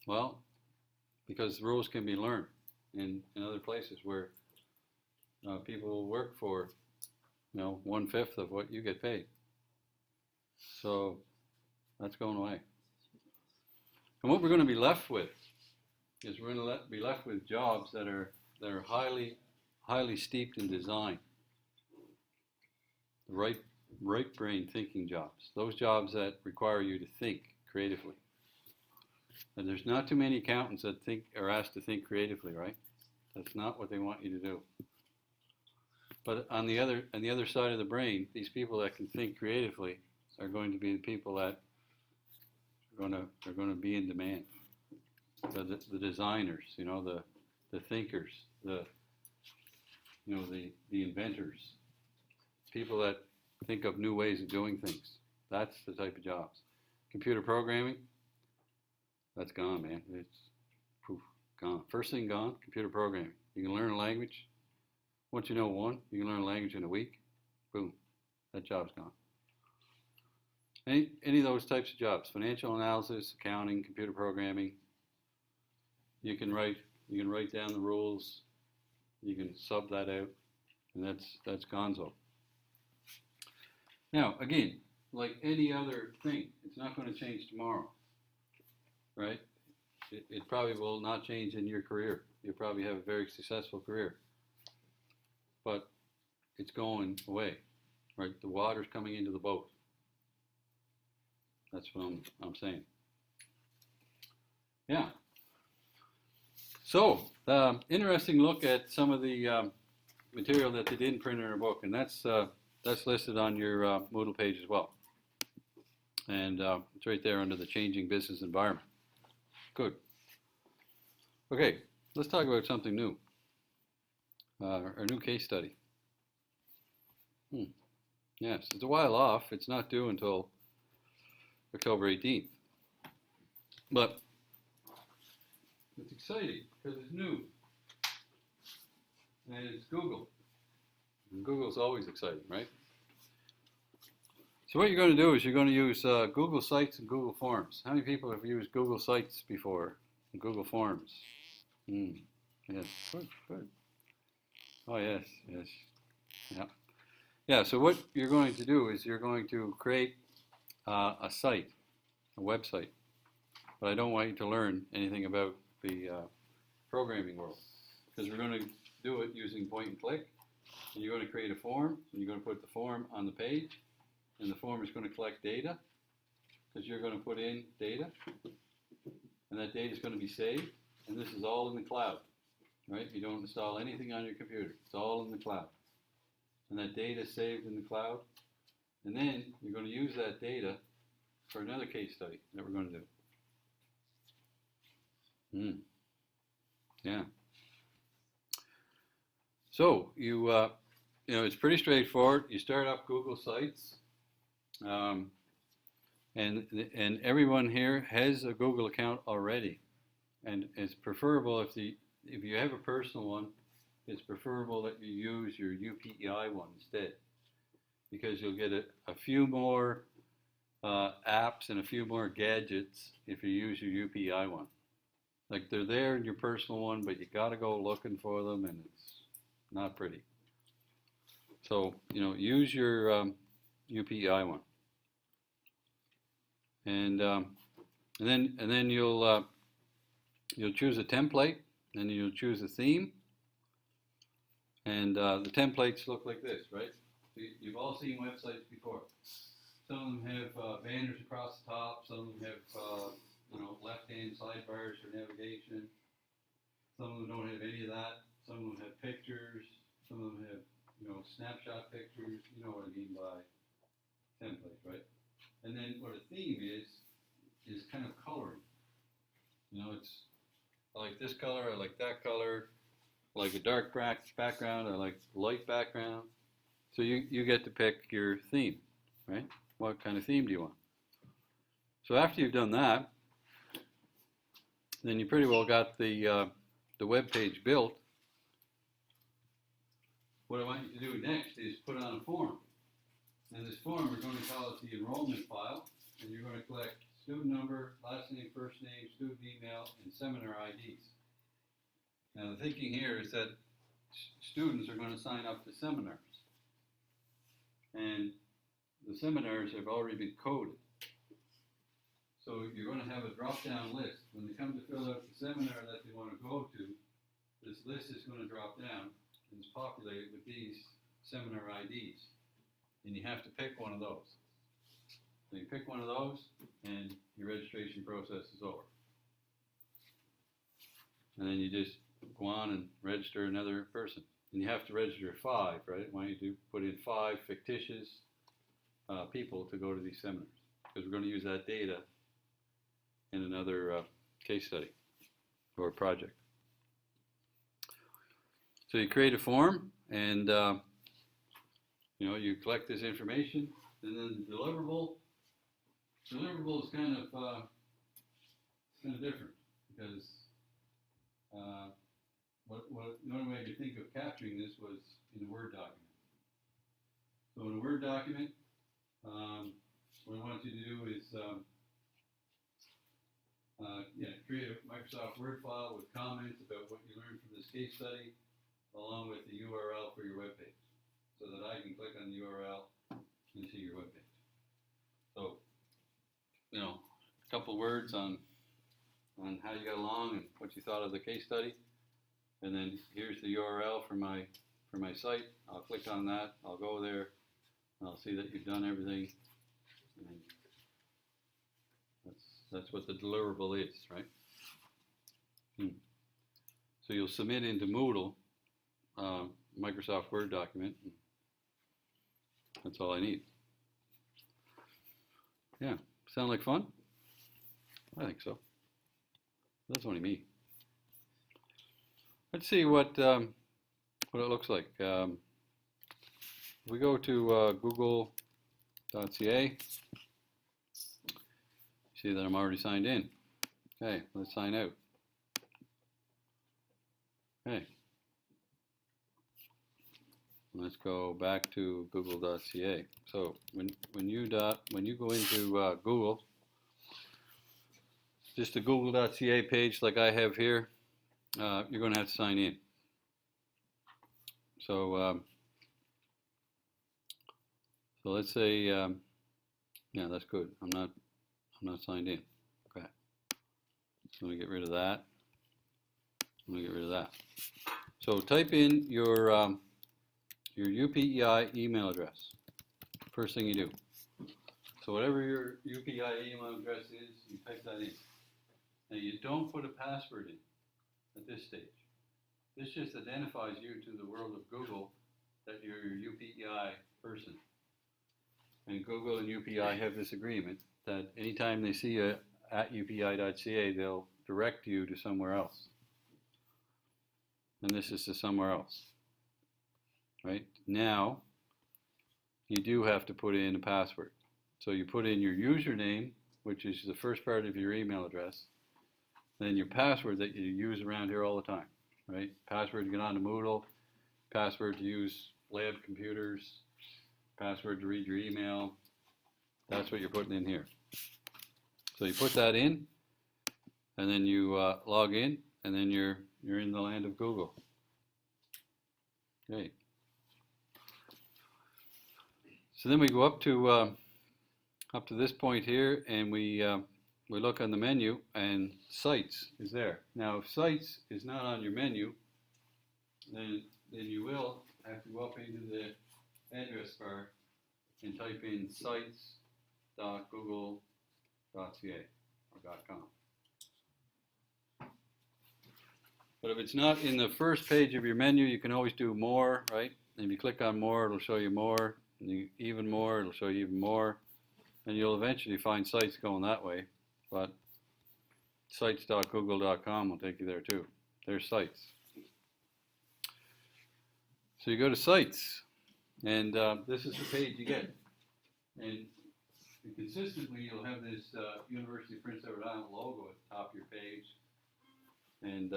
Well, because the rules can be learned in other places where people will work for 1/5 of what you get paid. So that's going away. And what we're going to be left with is we're going to be left with jobs that are highly steeped in design. Right brain thinking jobs. Those jobs that require you to think creatively. And there's not too many accountants that are asked to think creatively, right? That's not what they want you to do. But on the other side of the brain, these people that can think creatively are going to be the people that are going to be in demand. The designers, the thinkers, the inventors, people that think of new ways of doing things. That's the type of jobs. Computer programming, that's gone, man. It's gone. First thing gone, computer programming. You can learn a language. Once you know one, you can learn a language in a week. Boom, that job's gone. Any of those types of jobs, financial analysis, accounting, computer programming, you can write down the rules, you can sub that out, and that's gonzo. Now, again, like any other thing, it's not going to change tomorrow, right? It probably will not change in your career. You'll probably have a very successful career. But it's going away, right? The water's coming into the boat. That's what I'm saying. Yeah. So, interesting look at some of the material that they didn't print in our book, and that's listed on your Moodle page as well. And it's right there under the changing business environment. Good. Okay, let's talk about something new. Our new case study. Yes, it's a while off. It's not due until October 18th. But it's exciting because it's new. And it's Google. And Google's always exciting, right? So what you're going to do is you're going to use Google Sites and Google Forms. How many people have used Google Sites before and Google Forms? Yes, good. Oh, yes. Yeah. Yeah, so what you're going to do is you're going to create a site, a website. But I don't want you to learn anything about the programming world, because we're going to do it using point and click. And you're going to create a form, and you're going to put the form on the page, and the form is going to collect data, because you're going to put in data, and that data is going to be saved, and this is all in the cloud, right? You don't install anything on your computer. It's all in the cloud. And that data is saved in the cloud, and then you're going to use that data for another case study that we're going to do. Yeah. So you it's pretty straightforward. You start up Google Sites, and everyone here has a Google account already, and it's preferable if you have a personal one, it's preferable that you use your UPEI one instead, because you'll get a few more apps and a few more gadgets if you use your UPEI one. Like, they're there in your personal one, but you got to go looking for them, and it's not pretty. So, use your UPEI one, and then you'll choose a template, and you'll choose a theme, and the templates look like this, right? You've all seen websites before. Some of them have banners across the top. Some of them have left-hand sidebars for navigation. Some of them don't have any of that. Some of them have pictures. Some of them have, snapshot pictures. You know what I mean by template, right? And then what a theme is kind of coloring. It's, I like this color, I like that color, I like a dark background, I like light background. So you get to pick your theme, right? What kind of theme do you want? So after you've done that, then you pretty well got the web page built. What I want you to do next is put on a form. And this form, we're going to call it the enrollment file, and you're going to collect student number, last name, first name, student email, and seminar IDs. Now the thinking here is that students are going to sign up to seminars. And the seminars have already been coded. So you're going to have a drop-down list. When they come to fill out the seminar that they want to go to, this list is going to drop down and it's populated with these seminar IDs. And you have to pick one of those. So you pick one of those and your registration process is over. And then you just go on and register another person. And you have to register 5, right? I want you to put in 5 fictitious people to go to these seminars, because we're going to use that data in another case study or project. So you create a form, and you collect this information, and then the deliverable is kind of different, because the only way I could think of capturing this was in a Word document. So in a Word document, what I want you to do is create a Microsoft Word file with comments about what you learned from this case study, along with the URL for your web page, so that I can click on the URL and see your web page. So, a couple words on how you got along and what you thought of the case study, and then here's the URL for my site. I'll click on that. I'll go there. I'll see that you've done everything. And that's what the deliverable is, right? So you'll submit into Moodle, Microsoft Word document. That's all I need. Yeah, sound like fun? I think so. That's only me. Let's see what it looks like. If we go to google.ca, see that I'm already signed in. Okay, let's sign out. Okay. Let's go back to google.ca. So when you go into Google, just a google.ca page like I have here, you're going to have to sign in. So let's say Yeah, that's good. I'm not signed in. Okay. So let me get rid of that. Let me get rid of that. So type in your UPEI email address. First thing you do. So whatever your UPEI email address is, you type that in. Now you don't put a password in at this stage. This just identifies you to the world of Google that you're your UPEI person. And Google and UPI have this agreement that anytime they see you at upi.ca, they'll direct you to somewhere else. And this is to somewhere else. Right? Now, you do have to put in a password. So you put in your username, which is the first part of your email address, then your password that you use around here all the time. Right? Password to get onto Moodle, password to use lab computers, password to read your email. That's what you're putting in here. So you put that in, and then you log in, and then you're in the land of Google. Okay. So then we go up to this point here, and we look on the menu, and Sites is there. Now, if Sites is not on your menu, then you will have to go up into the address bar and type in sites.google.ca or .com. But if it's not in the first page of your menu, you can always do more, right? And if you click on more, it'll show you more. And even more, it'll show you even more. And you'll eventually find sites going that way. But sites.google.com will take you there too. There's sites. So you go to sites, and this is the page you get. And consistently, you'll have this University of Prince Edward Island logo at the top of your page, and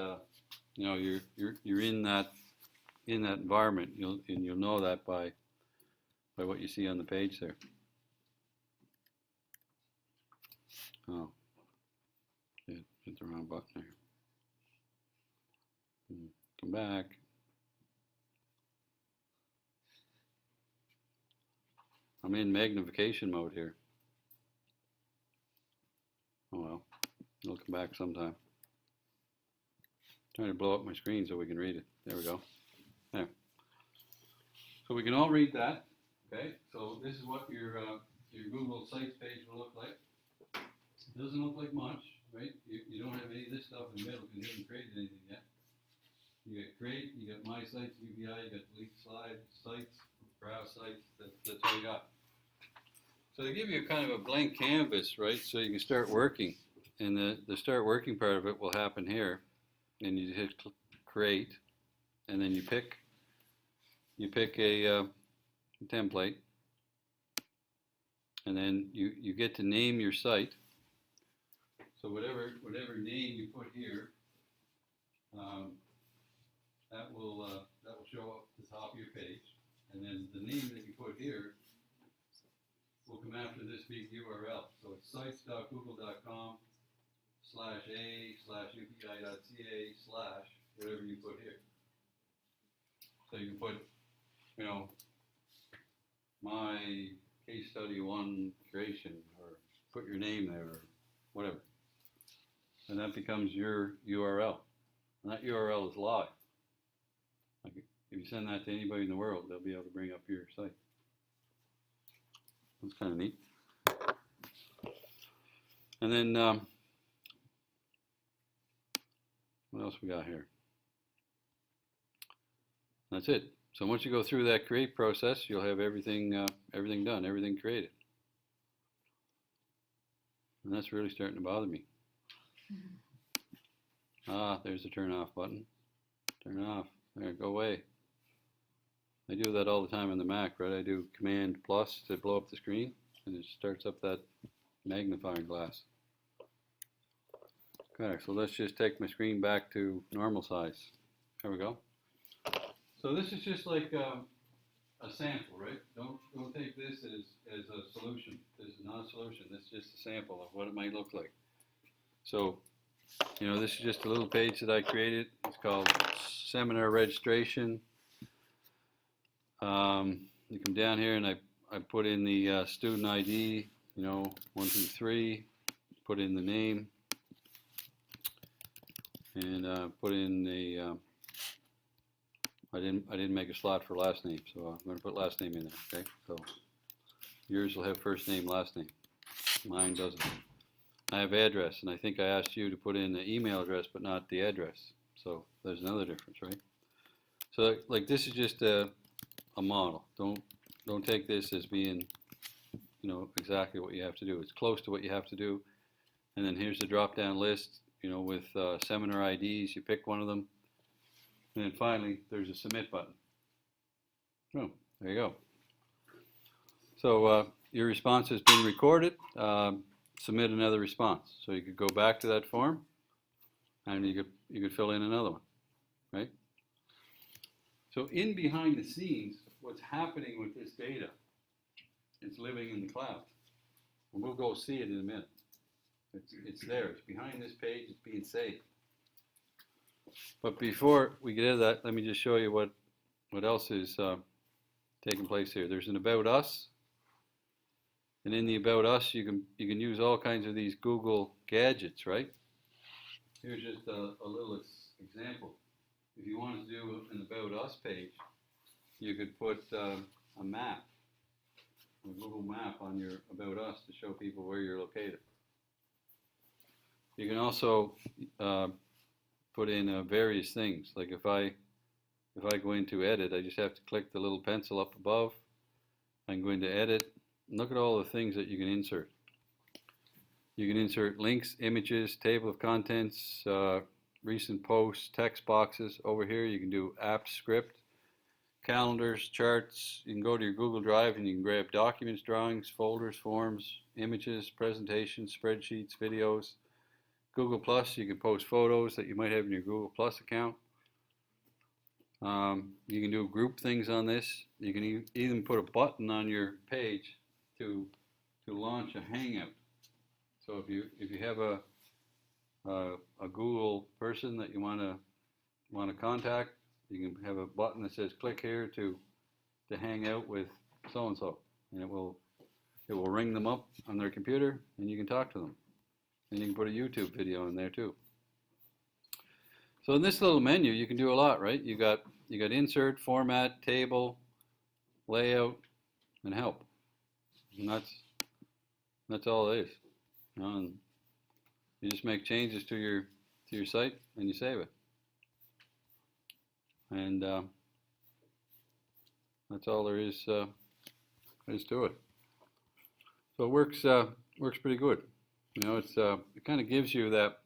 you know you're in that environment. You'll know that by what you see on the page there. Oh, hit the wrong button there. Come back. I'm in magnification mode here. Oh well, it'll come back sometime. Trying to blow up my screen so we can read it. There we go. There. So we can all read that. Okay. So this is what your Google Sites page will look like. It doesn't look like much, right? You don't have any of this stuff in the middle because you haven't created anything yet. You got create, you got my sites, UBI, you got delete slide, sites, browse sites. That's all you got. So they give you kind of a blank canvas, right? So you can start working, and the start working part of it will happen here, and you hit create, and then you pick a template, and then you get to name your site. So whatever name you put here, that will show up at the top of your page, and then the name that you put here will come after this big URL. So it's sites.google.com/a/upi.ca/ whatever you put here. So you can put, you know, my case study 1 creation, or put your name there, or whatever. And that becomes your URL. And that URL is live. Like if you send that to anybody in the world, they'll be able to bring up your site. That's kind of neat. And then, what else we got here? That's it. So once you go through that create process, you'll have everything done, everything created. And that's really starting to bother me. Ah, there's the turn off button. Turn off. There, go away. I do that all the time on the Mac, right? I do Command plus to blow up the screen, and it starts up that magnifying glass. Okay, so let's just take my screen back to normal size. There we go. So this is just like a sample, right? Don't take this as a solution. This is not a solution. This is just a sample of what it might look like. So, you know, this is just a little page that I created. It's called Seminar Registration. You come down here and I put in the student ID, you know, 1, 2, 3, put in the name, and put in the, I didn't make a slot for last name, so I'm going to put last name in there, okay? So yours will have first name, last name. Mine doesn't. I have address, and I think I asked you to put in the email address, but not the address. So there's another difference, right? So like this is just a model. Don't take this as being, you know, exactly what you have to do. It's close to what you have to do. And then here's the drop-down list, you know, with seminar IDs. You pick one of them. And then finally, there's a submit button. Oh, there you go. So your response has been recorded. Submit another response. So you could go back to that form, and you could fill in another one, right? So in behind the scenes, what's happening with this data is living in the cloud. And we'll go see it in a minute. It's there. It's behind this page. It's being saved. But before we get into that, let me just show you what else is taking place here. There's an About Us. And in the About Us, you can use all kinds of these Google gadgets, right? Here's just a little example. If you wanted to do an About Us page, you could put a map, a Google map on your About Us to show people where you're located. You can also put in various things. Like if I go into Edit, I just have to click the little pencil up above. I can go into Edit. Look at all the things that you can insert. You can insert links, images, table of contents, recent posts, text boxes. Over here you can do app script, calendars, charts. You can go to your Google Drive and you can grab documents, drawings, folders, forms, images, presentations, spreadsheets, videos. Google Plus, you can post photos that you might have in your Google Plus account. You can do group things on this. You can even put a button on your page to launch a Hangout. So if you have a Google person that you want to contact, you can have a button that says click here to hang out with so and so, and it will ring them up on their computer, and you can talk to them. And you can put a YouTube video in there too. So in this little menu, you can do a lot, right? You got insert, format, table, layout, and help. And that's all it is. You know, and you just make changes to your site and you save it. And that's all there is to it. So it works pretty good. You know, it kind of gives you that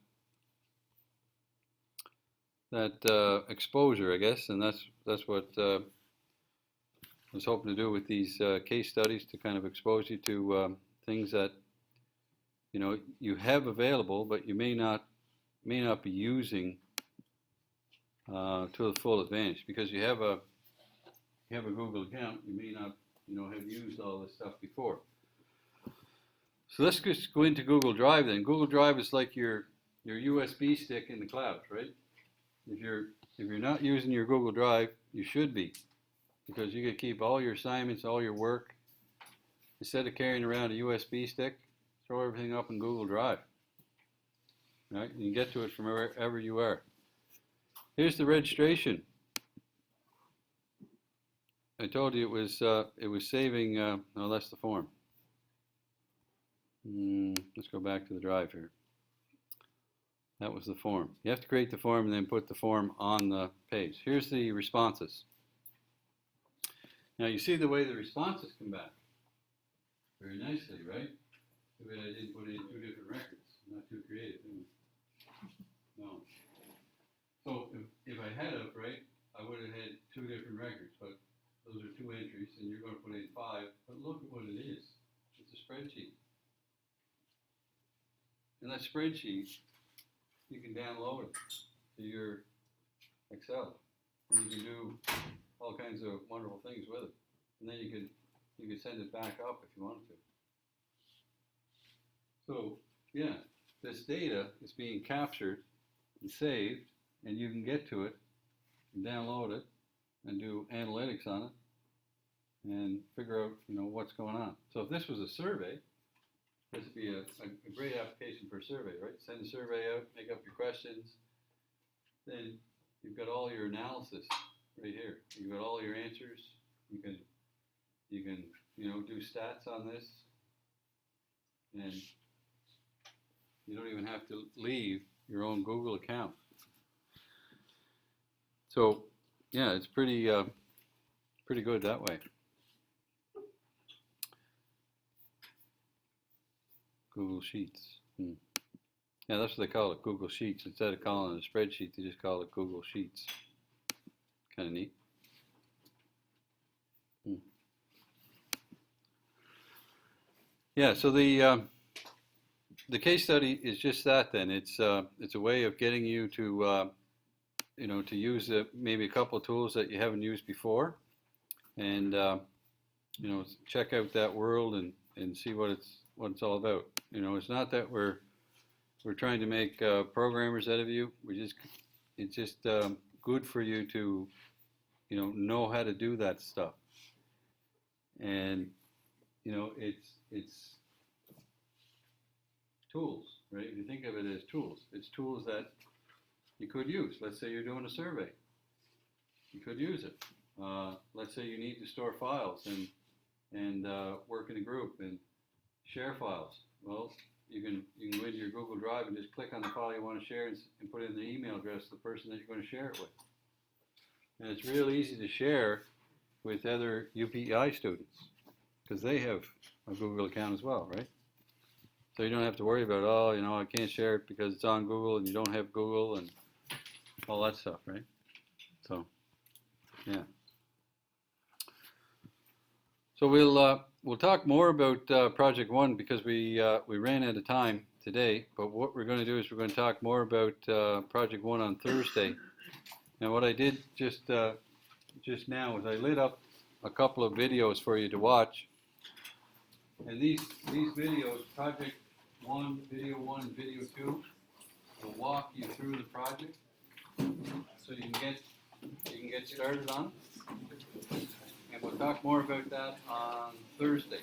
exposure, I guess, and that's what I was hoping to do with these case studies, to kind of expose you to things that, you know, you have available, but you may not be using to the full advantage, because you have a Google account. You may not, you know, have used all this stuff before. So let's just go into Google Drive then. Google Drive is like your USB stick in the cloud, right? If you're not using your Google Drive, you should be, because you can keep all your assignments, all your work. Instead of carrying around a USB stick, throw everything up in Google Drive. Right? You can get to it from wherever you are. Here's the registration. I told you it was saving. No, that's the form. Let's go back to the drive here. That was the form. You have to create the form and then put the form on the page. Here's the responses. Now you see the way the responses come back. Very nicely, right? Too bad I didn't put in 2 different records. I'm not too creative, am I? No. So if I had it, right, I would have had 2 different records, but those are 2 entries, and you're going to put in 5. But look at what it is. It's a spreadsheet. And that spreadsheet, you can download it to your Excel, and you can do all kinds of wonderful things with it. And then you could send it back up if you wanted to. So yeah, this data is being captured and saved, and you can get to it and download it and do analytics on it and figure out, you know, what's going on. So if this was a survey, this would be a great application for a survey, right? Send a survey out, make up your questions, then you've got all your analysis right here. You've got all your answers. You can do stats on this, and you don't even have to leave your own Google account. So, yeah, it's pretty good that way. Google Sheets. Yeah, that's what they call it, Google Sheets. Instead of calling it a spreadsheet, they just call it Google Sheets. Kind of neat. Yeah, so the case study is just that. Then it's a way of getting you to to use maybe a couple of tools that you haven't used before, and check out that world and see what it's all about. It's not that we're trying to make programmers out of you. It's just good for you to know how to do that stuff, and it's tools, right? If you think of it as tools, it's tools that you could use. Let's say you're doing a survey, you could use it. Let's say you need to store files and work in a group and share files. Well, you can go into your Google Drive and just click on the file you want to share and put in the email address of the person that you're going to share it with. And it's real easy to share with other UPEI students because they have a Google account as well, right? So you don't have to worry about, I can't share it because it's on Google and you don't have Google and all that stuff, right? So, yeah. So we'll talk more about Project One because we ran out of time today. But what we're going to do is we're going to talk more about Project One on Thursday. And what I did just now is I lit up a couple of videos for you to watch. And these videos, Project One, Video 2, will walk you through the project so you can get started on it. And we'll talk more about that on Thursday.